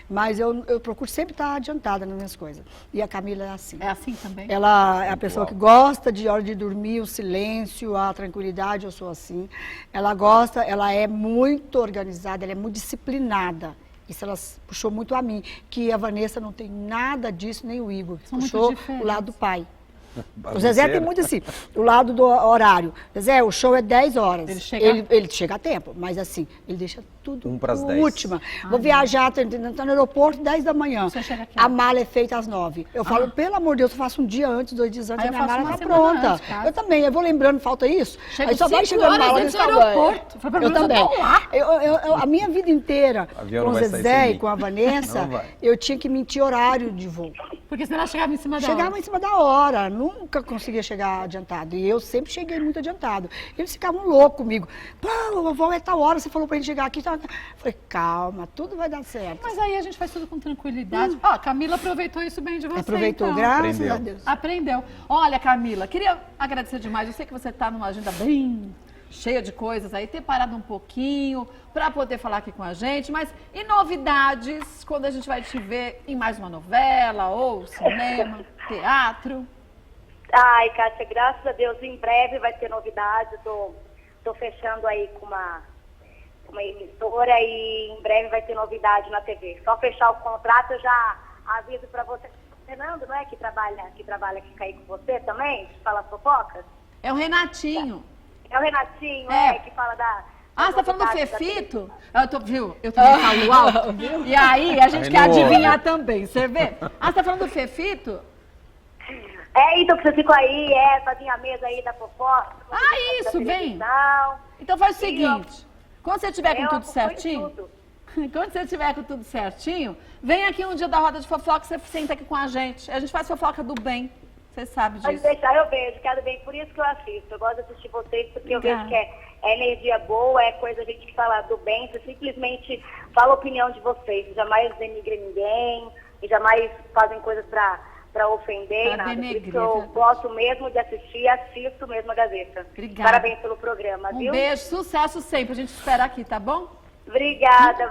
Mas eu procuro sempre estar adiantada nas minhas coisas. E a Camila é assim. É assim também? Ela é a pessoa que gosta de hora de dormir, o silêncio, a tranquilidade, eu sou assim. Ela gosta, ela é muito organizada, ela é muito disciplinada. Isso ela puxou muito a mim, que a Vanessa não tem nada disso, nem o Igor. São muito Puxou diferentes. o lado do pai. O Bagunceira. Zezé tem muito assim, o lado do horário. Zezé, o show é 10 horas. Ele chega- Ele chega a tempo, mas assim, ele deixa tudo pras por 10. última. Vou viajar, tá no aeroporto 10 da manhã. Você chega aqui. A mala é feita às 9. Eu falo, pelo amor de Deus, eu faço um dia antes, 2 dias antes, Aí a eu minha faço mala uma tá semana pronta. antes, quase. Eu também, eu vou lembrando, falta isso. Chego Aí só vai 5 chegando horas mala antes nesse do tamanho. aeroporto. Foi pra Eu mim, eu também. tô lá. A minha vida inteira, Avião com o não vai sair Zezé sem e mim. com a Vanessa, Não vai. eu tinha que mentir horário de voo. Porque senão ela chegava em cima da Chegava hora. em cima da hora, nunca conseguia chegar adiantado. E eu sempre cheguei muito adiantado. Eles ficavam loucos comigo. Pô, vovó, é tal hora, você falou pra gente chegar aqui. Falei, calma, tudo vai dar certo. Mas aí a gente faz tudo com tranquilidade. Ó, a Camila aproveitou isso bem de você, Aproveitou, então. graças Aprendeu. a Deus. Aprendeu. Olha, Camila, queria agradecer demais. Eu sei que você está numa agenda bem cheia de coisas aí, ter parado um pouquinho para poder falar aqui com a gente. Mas e novidades quando a gente vai te ver em mais uma novela, ou cinema, teatro? Ai, Kátia, graças a Deus, em breve vai ter novidade. Tô fechando aí com uma emissora e em breve vai ter novidade na TV. Só fechar o contrato, eu já aviso para você. Fernando, não é que trabalha aqui cair com você também? Que fala fofocas? É o Renatinho. É o Renatinho, É. que fala da... Ah, você tá falando do novidade da Fefito? Eu também falo alto. E aí, a gente Aí quer não ouve. adivinhar também, você vê? Ah, você tá falando do Fefito? Então que você ficou aí, fazia a mesa aí da fofoca. Ah, isso, da vem. televisão. Então faz o E, ó, seguinte, quando você tiver com Eu tudo acompanho certinho, tudo. Quando você tiver com tudo certinho, vem aqui um dia da roda de fofoca, você senta aqui com a gente. A gente faz fofoca do bem. Você sabe disso. Pode deixar, eu vejo, quero bem, por isso que eu assisto. Eu gosto de assistir vocês, porque Obrigada. eu vejo que é energia boa, é coisa a gente que fala do bem, você simplesmente fala a opinião de vocês, jamais denigra ninguém, e jamais fazem coisas pra ofender, Pra nada. Por denegrir, isso que eu gosto mesmo de assistir e assisto mesmo a Gazeta. Obrigada. Parabéns pelo programa, Um viu? beijo, sucesso sempre. A gente espera aqui, tá bom? Obrigada.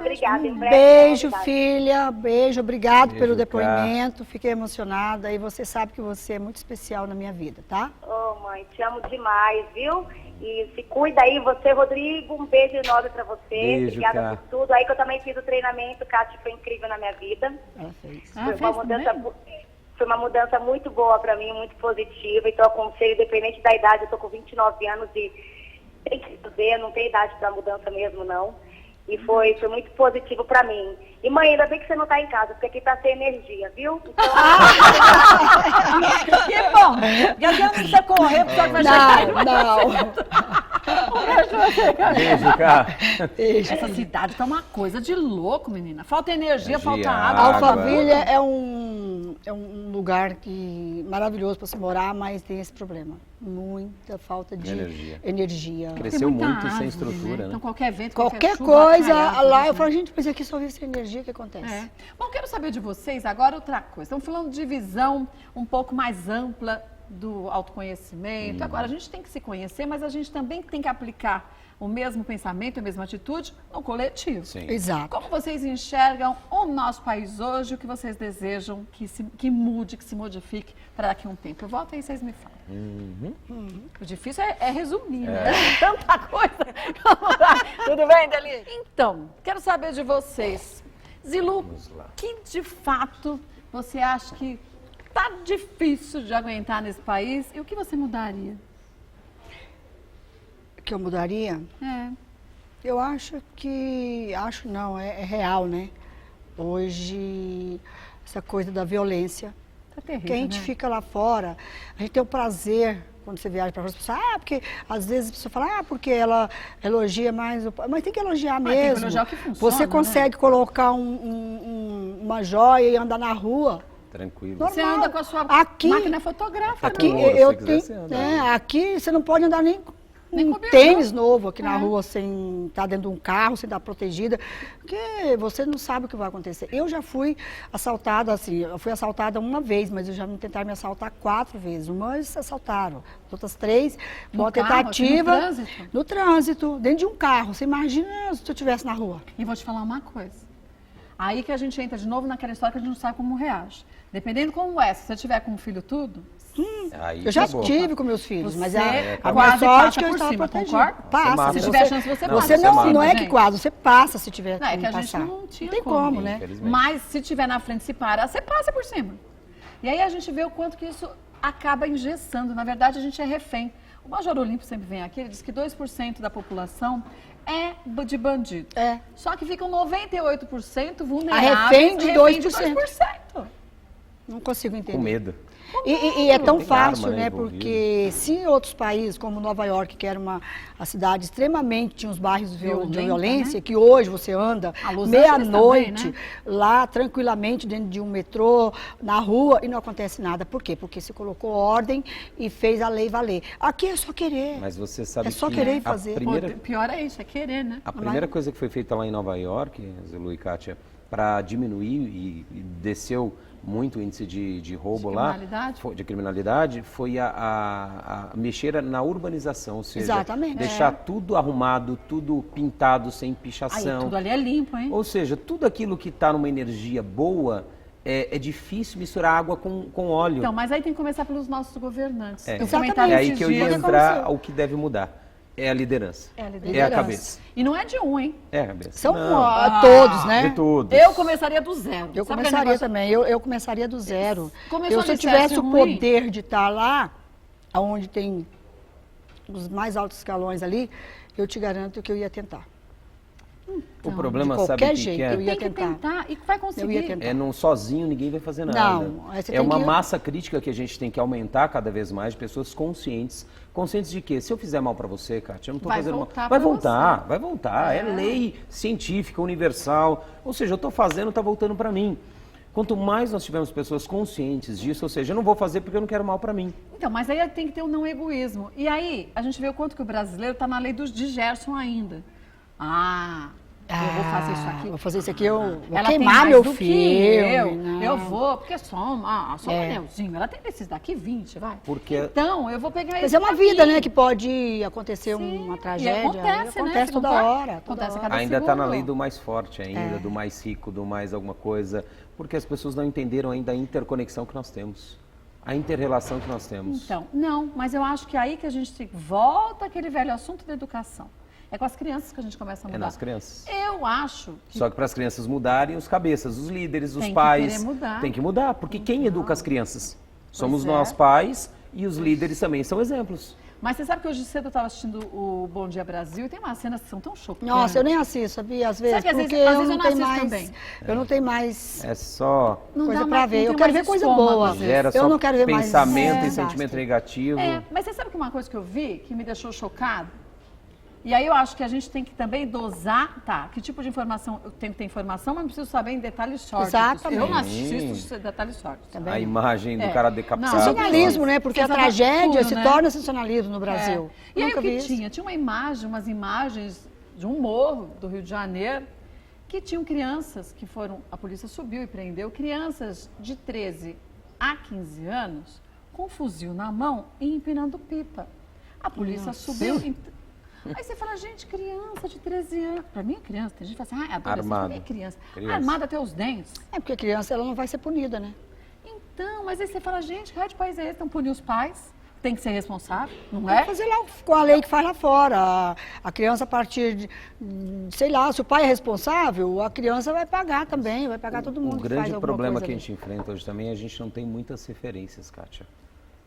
Em breve, Beijo, novidade. filha. Beijo, obrigado Beijo, pelo Cá. depoimento. Fiquei emocionada e você sabe que você é muito especial na minha vida, tá? Ô, mãe, te amo demais, viu? E se cuida aí, você, Rodrigo, um beijo enorme pra você. Beijo, Obrigada Cá. por tudo. Aí que eu também fiz o treinamento, Cátia, foi incrível na minha vida. Ela fez. Ah, Foi fez uma mudança, também? foi uma mudança muito boa pra mim, muito positiva. Então, eu aconselho, independente da idade, eu tô com 29 anos e tem que fazer, não tem idade pra mudança mesmo, não. E foi muito positivo pra mim. E, mãe, ainda bem que você não tá em casa, porque aqui tá sem energia, viu? Então, Que bom! Porque assim não precisa correr, porque vai chegar. Não. Beijo, Cá. Beijo. Essa cidade tá uma coisa de louco, menina. Falta energia, falta Energia, água. água. Alphaville é um lugar maravilhoso para se morar, mas tem esse problema. Muita falta de energia. Tem Cresceu muita muito sem árvore, estrutura, né? Então qualquer vento, Qualquer chuva, coisa cai árvore, lá, né? eu falo, gente, mas aqui só vive sem energia, o que acontece? É. Bom, quero saber de vocês agora outra coisa. Estamos falando de visão um pouco mais ampla do autoconhecimento. Agora, a gente tem que se conhecer, mas a gente também tem que aplicar o mesmo pensamento, a mesma atitude no coletivo. Sim. Exato. Como vocês enxergam o nosso país hoje, o que vocês desejam que mude, que se modifique para daqui a um tempo? Eu volto aí, vocês me falam. O difícil é resumir, né? Tanta coisa. Tudo bem, Deli? Então, quero saber de vocês. Zilu, que de fato você acha que tá difícil de aguentar nesse país e o que você mudaria? Que eu mudaria? Eu acho que... Acho não, é real, né? Hoje, essa coisa da violência. Tá terrível, Que a gente né? fica lá fora, a gente tem o prazer, quando você viaja para fora, você fala, porque às vezes a pessoa fala, porque ela elogia mais o pai. Mas tem que elogiar Mas tem que mesmo. elogiar o que funciona, Você consegue colocar uma joia e andar na rua. Tranquilo. Normal. Você anda com a sua Aqui- máquina fotográfica. Aqui né? ouro, se eu você quiser, tenho. você anda. Aqui você não pode andar nem Nem um com bicicleta. tênis novo aqui na É. rua sem estar dentro de um carro, sem estar protegida, porque você não sabe o que vai acontecer. Eu já fui assaltada, assim, eu fui assaltada uma vez, mas eu já tentaram me assaltar 4 vezes. Uma eles assaltaram, as outras 3, No uma carro, tentativa assim, no trânsito? no trânsito, dentro de um carro. Você imagina se eu estivesse na rua. E vou te falar uma coisa. Aí que a gente entra de novo naquela história que a gente não sabe como reage. Dependendo como é, se você tiver com o filho tudo, Aí Eu já acabou. tive com meus filhos, mas Você a minha quase sorte passa é que eu por estava cima, protegida. concorda? Passa. mata. se tiver chance, você passa. Você não mata, é que gente. quase, você passa se tiver Não, é como que a gente passar. não tinha tem como, como, né? infelizmente. Mas se tiver na frente, se para, você passa por cima. E aí a gente vê o quanto que isso acaba engessando. Na verdade, a gente é refém. O Major Olímpio sempre vem aqui, ele diz que 2% da população é de bandido. É. Só que ficam 98% vulneráveis. A refém de 2%. 2%. Não consigo entender. Com medo. E é tão Tem fácil, arma, né, né? envolvida. Porque se em outros países, como Nova York, que era a cidade extremamente, tinha uns bairros de Violenta, violência, né? que hoje você anda A Los Angeles meia-noite também, né? lá tranquilamente dentro de um metrô, na rua, e não acontece nada. Por quê? Porque se colocou ordem e fez a lei valer. Aqui é só querer. Mas você sabe É só que querer a fazer. primeira, Pior é isso, é querer, né? a primeira coisa que foi feita lá em Nova York, Zilu e Kátia, para diminuir e desceu muito o índice de roubo De lá, criminalidade? de criminalidade, foi a mexer na urbanização, ou seja, Exatamente. deixar tudo arrumado, tudo pintado, sem Aí, pichação. tudo ali é limpo, hein? Ou seja, tudo aquilo que está numa energia boa, é difícil misturar água com óleo. Então, mas aí tem que começar pelos nossos governantes. É. Eu Exatamente. comentava É aí esses que eu ia dias. entrar ao que deve mudar. É a liderança. É a É a liderança. cabeça. E não é de um, hein? É a cabeça. São Não, todos, né? de todos. Eu começaria do zero. Eu Sabe aquele começaria negócio? também, eu começaria do zero. Começou Se eu de tivesse certo o ruim. poder de estar lá, onde tem os mais altos escalões ali, eu te garanto que eu ia tentar. O problema, de sabe qualquer o que jeito, que é? eu ia Tem que tentar e vai conseguir. Eu ia tentar. Não, sozinho ninguém vai fazer nada. Não, aí você é tem uma que- massa crítica que a gente tem que aumentar cada vez mais de pessoas conscientes. Conscientes de quê? Se eu fizer mal para você, Kátia, eu não estou Vai fazendo mal. voltar Vai pra voltar, você. vai voltar. É lei científica, universal. Ou seja, eu estou fazendo, está voltando para mim. Quanto mais nós tivermos pessoas conscientes disso, ou seja, eu não vou fazer porque eu não quero mal para mim. Então, mas aí tem que ter o não egoísmo. E aí, a gente vê o quanto que o brasileiro está na lei de Gerson ainda. Eu vou fazer isso aqui. Vou fazer isso aqui, eu vou Ela tem queimar mais meu do filme. que não. eu vou, porque só um anelzinho. Ela tem desses daqui 20, vai. Porque- Então, eu vou pegar Mas esse é uma daqui. vida, né, que pode acontecer Sim, uma e tragédia. acontece, né? Acontece Se toda não tá- hora. acontece toda cada hora. Ainda está na segundo. lei do mais forte ainda, do mais rico, do mais alguma coisa, porque as pessoas não entenderam ainda a interconexão que nós temos, a inter-relação que nós temos. Então, não, mas eu acho que é aí que a gente volta àquele velho assunto da educação. É com as crianças que a gente começa a É mudar. nas crianças. Eu acho que Só que para as crianças mudarem, os cabeças, os líderes, os Tem que pais, querer mudar. tem que mudar, porque quem educa as crianças? Somos é. nós pais e os líderes também são exemplos. Mas você sabe que hoje cedo eu estava assistindo o Bom Dia Brasil e tem umas cenas que são tão chocantes. Nossa, eu nem assisto, sabia? Às vezes, Sabe que às porque vezes- às eu vezes não eu tenho não mais. assisto também. Eu não tenho mais É só Não coisa dá pra mais- ver. não Eu tem quero mais ver coisa estômago, boa. às vezes. gera Eu só não quero ver mais pensamento e desastre. sentimento negativo. Mas você sabe que uma coisa que eu vi que me deixou chocado? E aí eu acho que a gente tem que também dosar, que tipo de informação, eu tenho que ter informação, mas não preciso saber em detalhes shorts. Exatamente. Eu não assisto detalhes shorts. A imagem do É. cara Não, decapitado. Sensacionalismo, né? Porque a Sensacionalismo, tragédia se né? torna sensacionalismo no Brasil. E aí Nunca o que vi isso. tinha? Tinha uma imagem, umas imagens de um morro do Rio de Janeiro que tinham crianças que foram, a polícia subiu e prendeu crianças de 13 a 15 anos com um fuzil na mão e empinando pipa. A polícia subiu. Aí você fala, gente, criança de 13 anos. Pra mim é criança. Tem gente que fala assim, adolescente, Armado. pra mim é criança. Criança. Armada até os dentes. É porque a criança ela não vai ser punida, né? Então, mas aí você fala, gente, que raio de país é esse? Então punir os pais, tem que ser responsável, não Tem é? que fazer lá com a lei que faz lá fora. A criança, a partir de, sei lá, se o pai é responsável, a criança vai pagar também, vai pagar todo mundo O que faz grande alguma problema coisa que a ali. gente enfrenta hoje também, a gente não tem muitas referências, Kátia.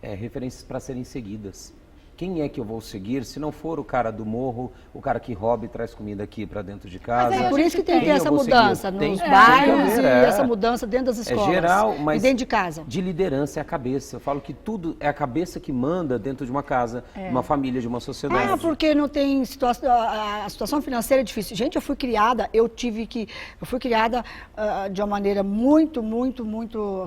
Referências para serem seguidas. Quem é que eu vou seguir se não for o cara do morro, o cara que rouba e traz comida aqui para dentro de casa? aí a Por isso que tem que Quem ter eu essa vou seguir? mudança Tem nos que bairros ter, e é. essa mudança dentro das escolas. É geral, mas e dentro de casa. de liderança é a cabeça. Eu falo que tudo é a cabeça que manda dentro de uma casa, de uma família, de uma sociedade. Porque não tem situação, a situação financeira é difícil. Gente, eu fui criada de uma maneira muito,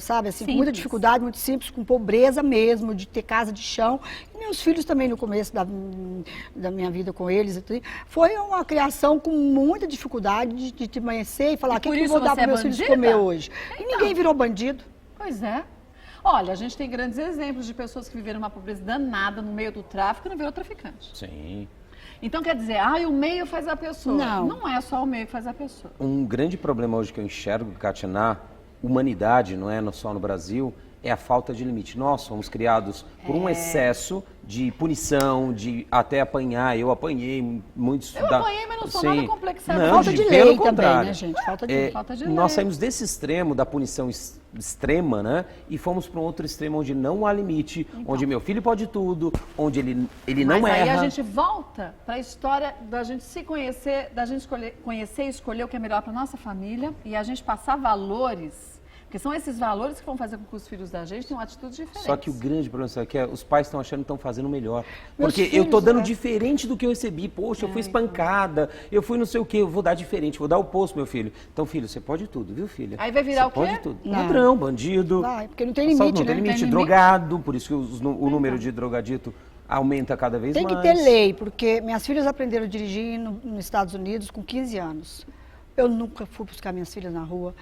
sabe, assim, com muita Simples. dificuldade, muito simples, com pobreza mesmo, de ter casa de chão. E meus filhos também no começo da minha vida com eles, foi uma criação com muita dificuldade de te amanhecer e falar, E o que por eu isso vou dar você para é meus filhos bandida? comer hoje? E Então. ninguém virou bandido. Pois é. Olha, a gente tem grandes exemplos de pessoas que viveram uma pobreza danada no meio do tráfico e não virou traficante. Sim. Então quer dizer, o meio faz a pessoa. Não. Não é só o meio que faz a pessoa. Um grande problema hoje que eu enxergo, Kátia, na humanidade, não é só no Brasil, é a falta de limite. Nós somos criados por um excesso de punição, de até apanhar. Eu apanhei muito. Eu apanhei, mas não sou nada complexado. Não, Falta de pelo lei também, contrário. né, gente? Falta de Falta de Nós lei. saímos desse extremo da punição extrema, né? E fomos para um outro extremo onde não há limite, onde meu filho pode tudo, onde ele não Mas aí erra. a gente volta para a história da gente se conhecer, da gente conhecer e escolher o que é melhor para nossa família e a gente passar valores. Porque são esses valores que vão fazer com que os filhos da gente tenham atitudes diferentes. Só que o grande problema sabe, que é os pais estão achando que estão fazendo melhor. Meus Porque eu estou filhos, dando diferente do que eu recebi. Poxa, eu fui espancada, eu fui não sei o quê, eu vou dar diferente, vou dar o oposto, meu filho. Então, filho, você pode tudo, viu, filha? Aí vai virar você o quê? pode tudo. Não. Ladrão, bandido. Vai, porque não tem assalto, limite, não tem né? limite, Tem drogado, por isso que o número de drogadito aumenta cada vez Tem mais. que ter lei, porque minhas filhas aprenderam a dirigir nos Estados Unidos com 15 anos. Eu nunca fui buscar minhas filhas na rua,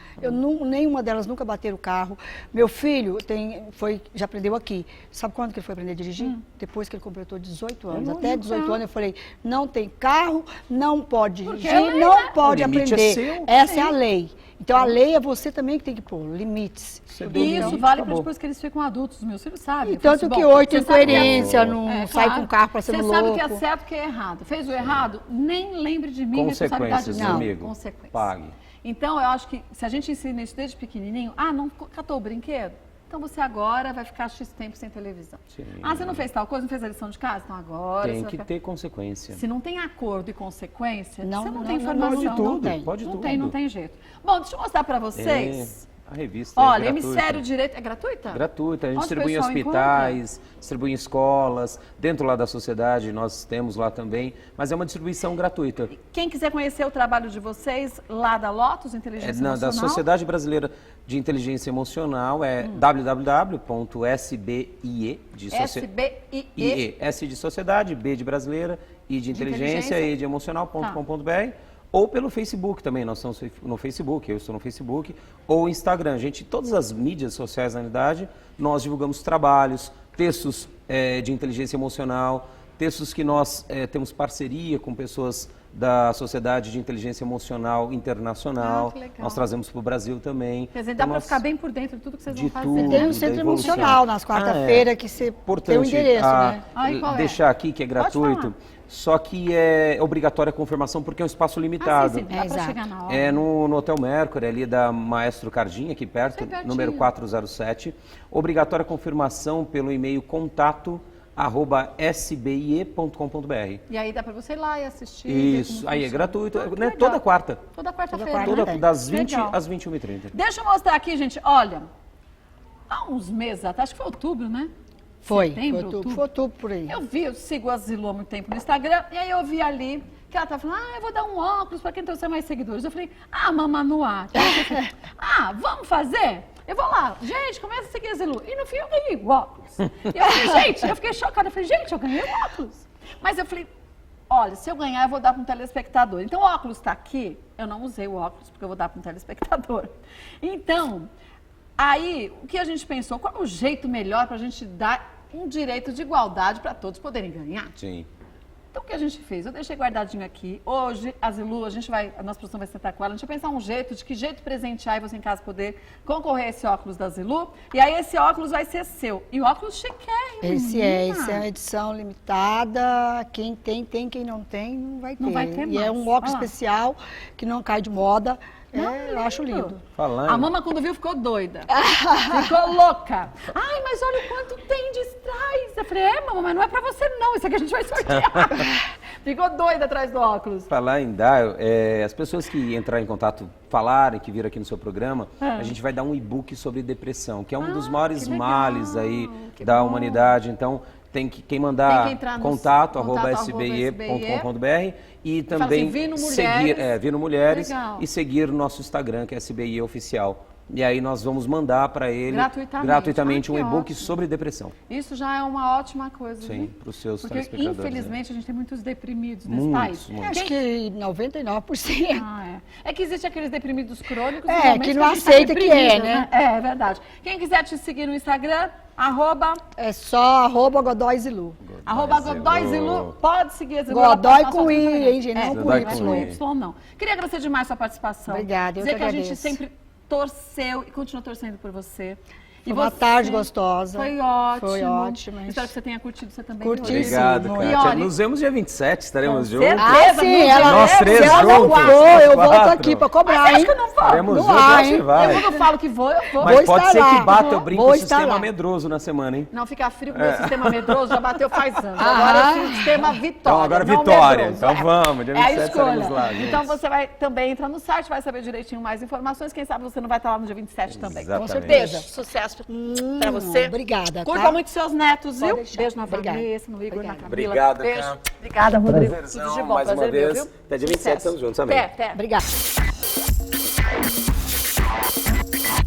nenhuma delas nunca bateram o carro. Meu filho já aprendeu aqui. Sabe quando que ele foi aprender a dirigir? Depois que ele completou 18 anos. Até 18 anos eu falei, não tem carro, não pode dirigir, é lei, não né? pode O limite é aprender. seu. Essa é a lei. Então a lei é você também que tem que pôr limites. Você deu E limite, isso vale para acabou. depois que eles ficam adultos, os meus filhos sabem. E Eu falo tanto assim, que bom, hoje tem você sabe que é- coerência, não sai claro. com o carro para ser Você louco. sabe o que é certo e o que é errado. Fez o errado, nem lembre de mim, responsabilidade Consequências, não. meu amigo. Consequências. Pague. Então, eu acho que se a gente ensina isso desde pequenininho, não catou o brinquedo? então você agora vai ficar X tempo sem televisão. Sim. Ah, você não fez tal coisa, não fez a lição de casa? Então agora Tem você vai que ficar... ter consequência. Se não tem acordo e consequência, Não, você não não, tem não, informação. pode tudo, não pode não tudo. tem, não tem jeito. Bom, deixa eu mostrar para vocês. A revista Olha, é gratuita. Emissério Direito... É gratuita? Gratuita, a gente Onde o distribui em pessoal hospitais, distribui em escolas, dentro lá da sociedade nós temos lá também, mas é uma distribuição gratuita. Quem quiser conhecer o trabalho de vocês, lá da Lotus Inteligência Da Emocional... Sociedade Brasileira de Inteligência Emocional, é www.sbie, de SBIE. S de Sociedade, B de Brasileira, I de Inteligência, E de Emocional.com.br. Ou pelo Facebook também, nós estamos no Facebook, eu estou no Facebook, ou Instagram. Gente, todas as mídias sociais na unidade, nós divulgamos trabalhos, textos de inteligência emocional, textos que nós temos parceria com pessoas da Sociedade de Inteligência Emocional Internacional. Que legal. Nós trazemos para o Brasil também. Quer dizer, dá para ficar bem por dentro de tudo que vocês vão fazer. tudo. Tem um da centro evolução. emocional nas quarta-feira que você tem o endereço, né? Ai, qual é? Deixar aqui que é gratuito, só que é obrigatória a confirmação porque é um espaço limitado. Sim, dá para Exato. chegar na hora. É no Hotel Mercury, ali da Maestro Cardinha, aqui perto, É pertinho. número 407. Obrigatória a confirmação pelo e-mail contato@sbie.com.br. E aí dá para você ir lá e assistir. ver Isso, como aí é funciona. gratuito, Ah, que né? legal. Toda quarta. Toda quarta-feira. quarta. né? Das 20 Legal. às 21h30. Deixa eu mostrar aqui, gente. Olha, há uns meses atrás, acho que foi outubro, né? Setembro, Foi outubro por aí. Eu sigo a Zilu há muito tempo no Instagram, e aí eu vi ali que ela estava falando, eu vou dar um óculos para quem trouxer mais seguidores. Eu falei, Mamanuá, vamos fazer? Eu vou lá, gente, começa a seguir a Zilu. E no fim eu ganhei o óculos. E eu falei, gente, eu fiquei chocada. Eu falei, gente, eu ganhei o óculos. Mas eu falei, olha, se eu ganhar, eu vou dar para um telespectador. Então o óculos está aqui, eu não usei o óculos porque eu vou dar para um telespectador. Então, aí, o que a gente pensou? Qual é o jeito melhor para a gente dar um direito de igualdade para todos poderem ganhar? Sim. Então, o que a gente fez? Eu deixei guardadinho aqui. Hoje, a Zilu, a nossa produção vai sentar com ela, a gente vai pensar um jeito, de que jeito presentear e você em casa poder concorrer a esse óculos da Zilu. E aí, esse óculos vai ser seu. E o óculos chiquérrimo. Esse menina. é uma edição limitada. Quem tem, quem não tem, não vai ter. Não vai ter E é mais. um óculos Olha lá. especial que não cai de moda. Não, Eu acho lindo. Falando. A mama, quando viu, ficou doida. Ficou louca. Ai, mas olha o quanto tem de trás. Eu falei, mama, mas não é pra você não. Isso aqui a gente vai sortear. Ficou doida atrás do óculos. Falar em dar, as pessoas que entrarem em contato, falarem, que viram aqui no seu programa, a gente vai dar um e-book sobre depressão, que é um dos maiores que legal, males aí que da bom. humanidade. Então, quem Tem mandar que entrar no contato@sbie.com.br e também assim, Vino seguir, Mulheres. Vino Mulheres Legal. e seguir o nosso Instagram, que é SBI Oficial. E aí nós vamos mandar para ele Gratuitamente. um Ai, que e-book ótimo. sobre depressão. Isso já é uma ótima coisa, Sim, viu? para os seus Porque, telespectadores. infelizmente, a gente tem muitos deprimidos nesse Muitos, país. muitos. Acho que 99%. É que existe aqueles deprimidos crônicos. É, realmente, que não a gente tá aceita que é, deprimido, né? É verdade. Quem quiser te seguir no Instagram, É só @godóizilu. @godóizilu, pode seguir a Zilu. Godoy com I, hein, gente? Não com Godoy Y. com I. Y, não. Queria agradecer demais a sua participação. Obrigada, eu Dizer que que a gente agradeço. sempre torceu e continua torcendo por você. Foi uma tarde gostosa. Foi ótimo. Foi ótimo. Espero que você tenha curtido, você também. Curti, Rodrigo. Obrigado, Sim, Kátia. olha, Nos vemos dia 27, estaremos com juntos. certeza. Ah, sim, ela, Nós três se ela não juntos, for, eu nós volto quatro. aqui pra Mas cobrar, você acha hein? que eu não vou? Estaremos Não juntos, há, acho que hein? vai. Eu quando falo que vou, eu vou. Mas Vou pode estar ser lá. que bata o brinco Vou do estar sistema lá. medroso na semana, hein? Não ficar frio com o meu sistema medroso, já bateu faz anos. Ah. Agora é o sistema Vitória. Então, agora não Vitória. medroso. Então vamos, dia É a 27 estaremos escolha. lá, gente. Então você vai também entrar no site, vai saber direitinho mais informações. Quem sabe você não vai estar lá no dia 27 também. Exatamente. Com certeza. Beijo, sucesso pra você. Obrigada, Curta tá? muito seus netos, viu? deixar. Beijo na Obrigada. Vanessa, no Igor, na Obrigada. Camila. Obrigado, Beijo. Cá. Obrigada, Rodrigo. Prazerzão, Tudo de bom, mais uma prazer meu, vez. viu? Até dia 27 Sucesso. estamos juntos, amém. Até. Obrigada.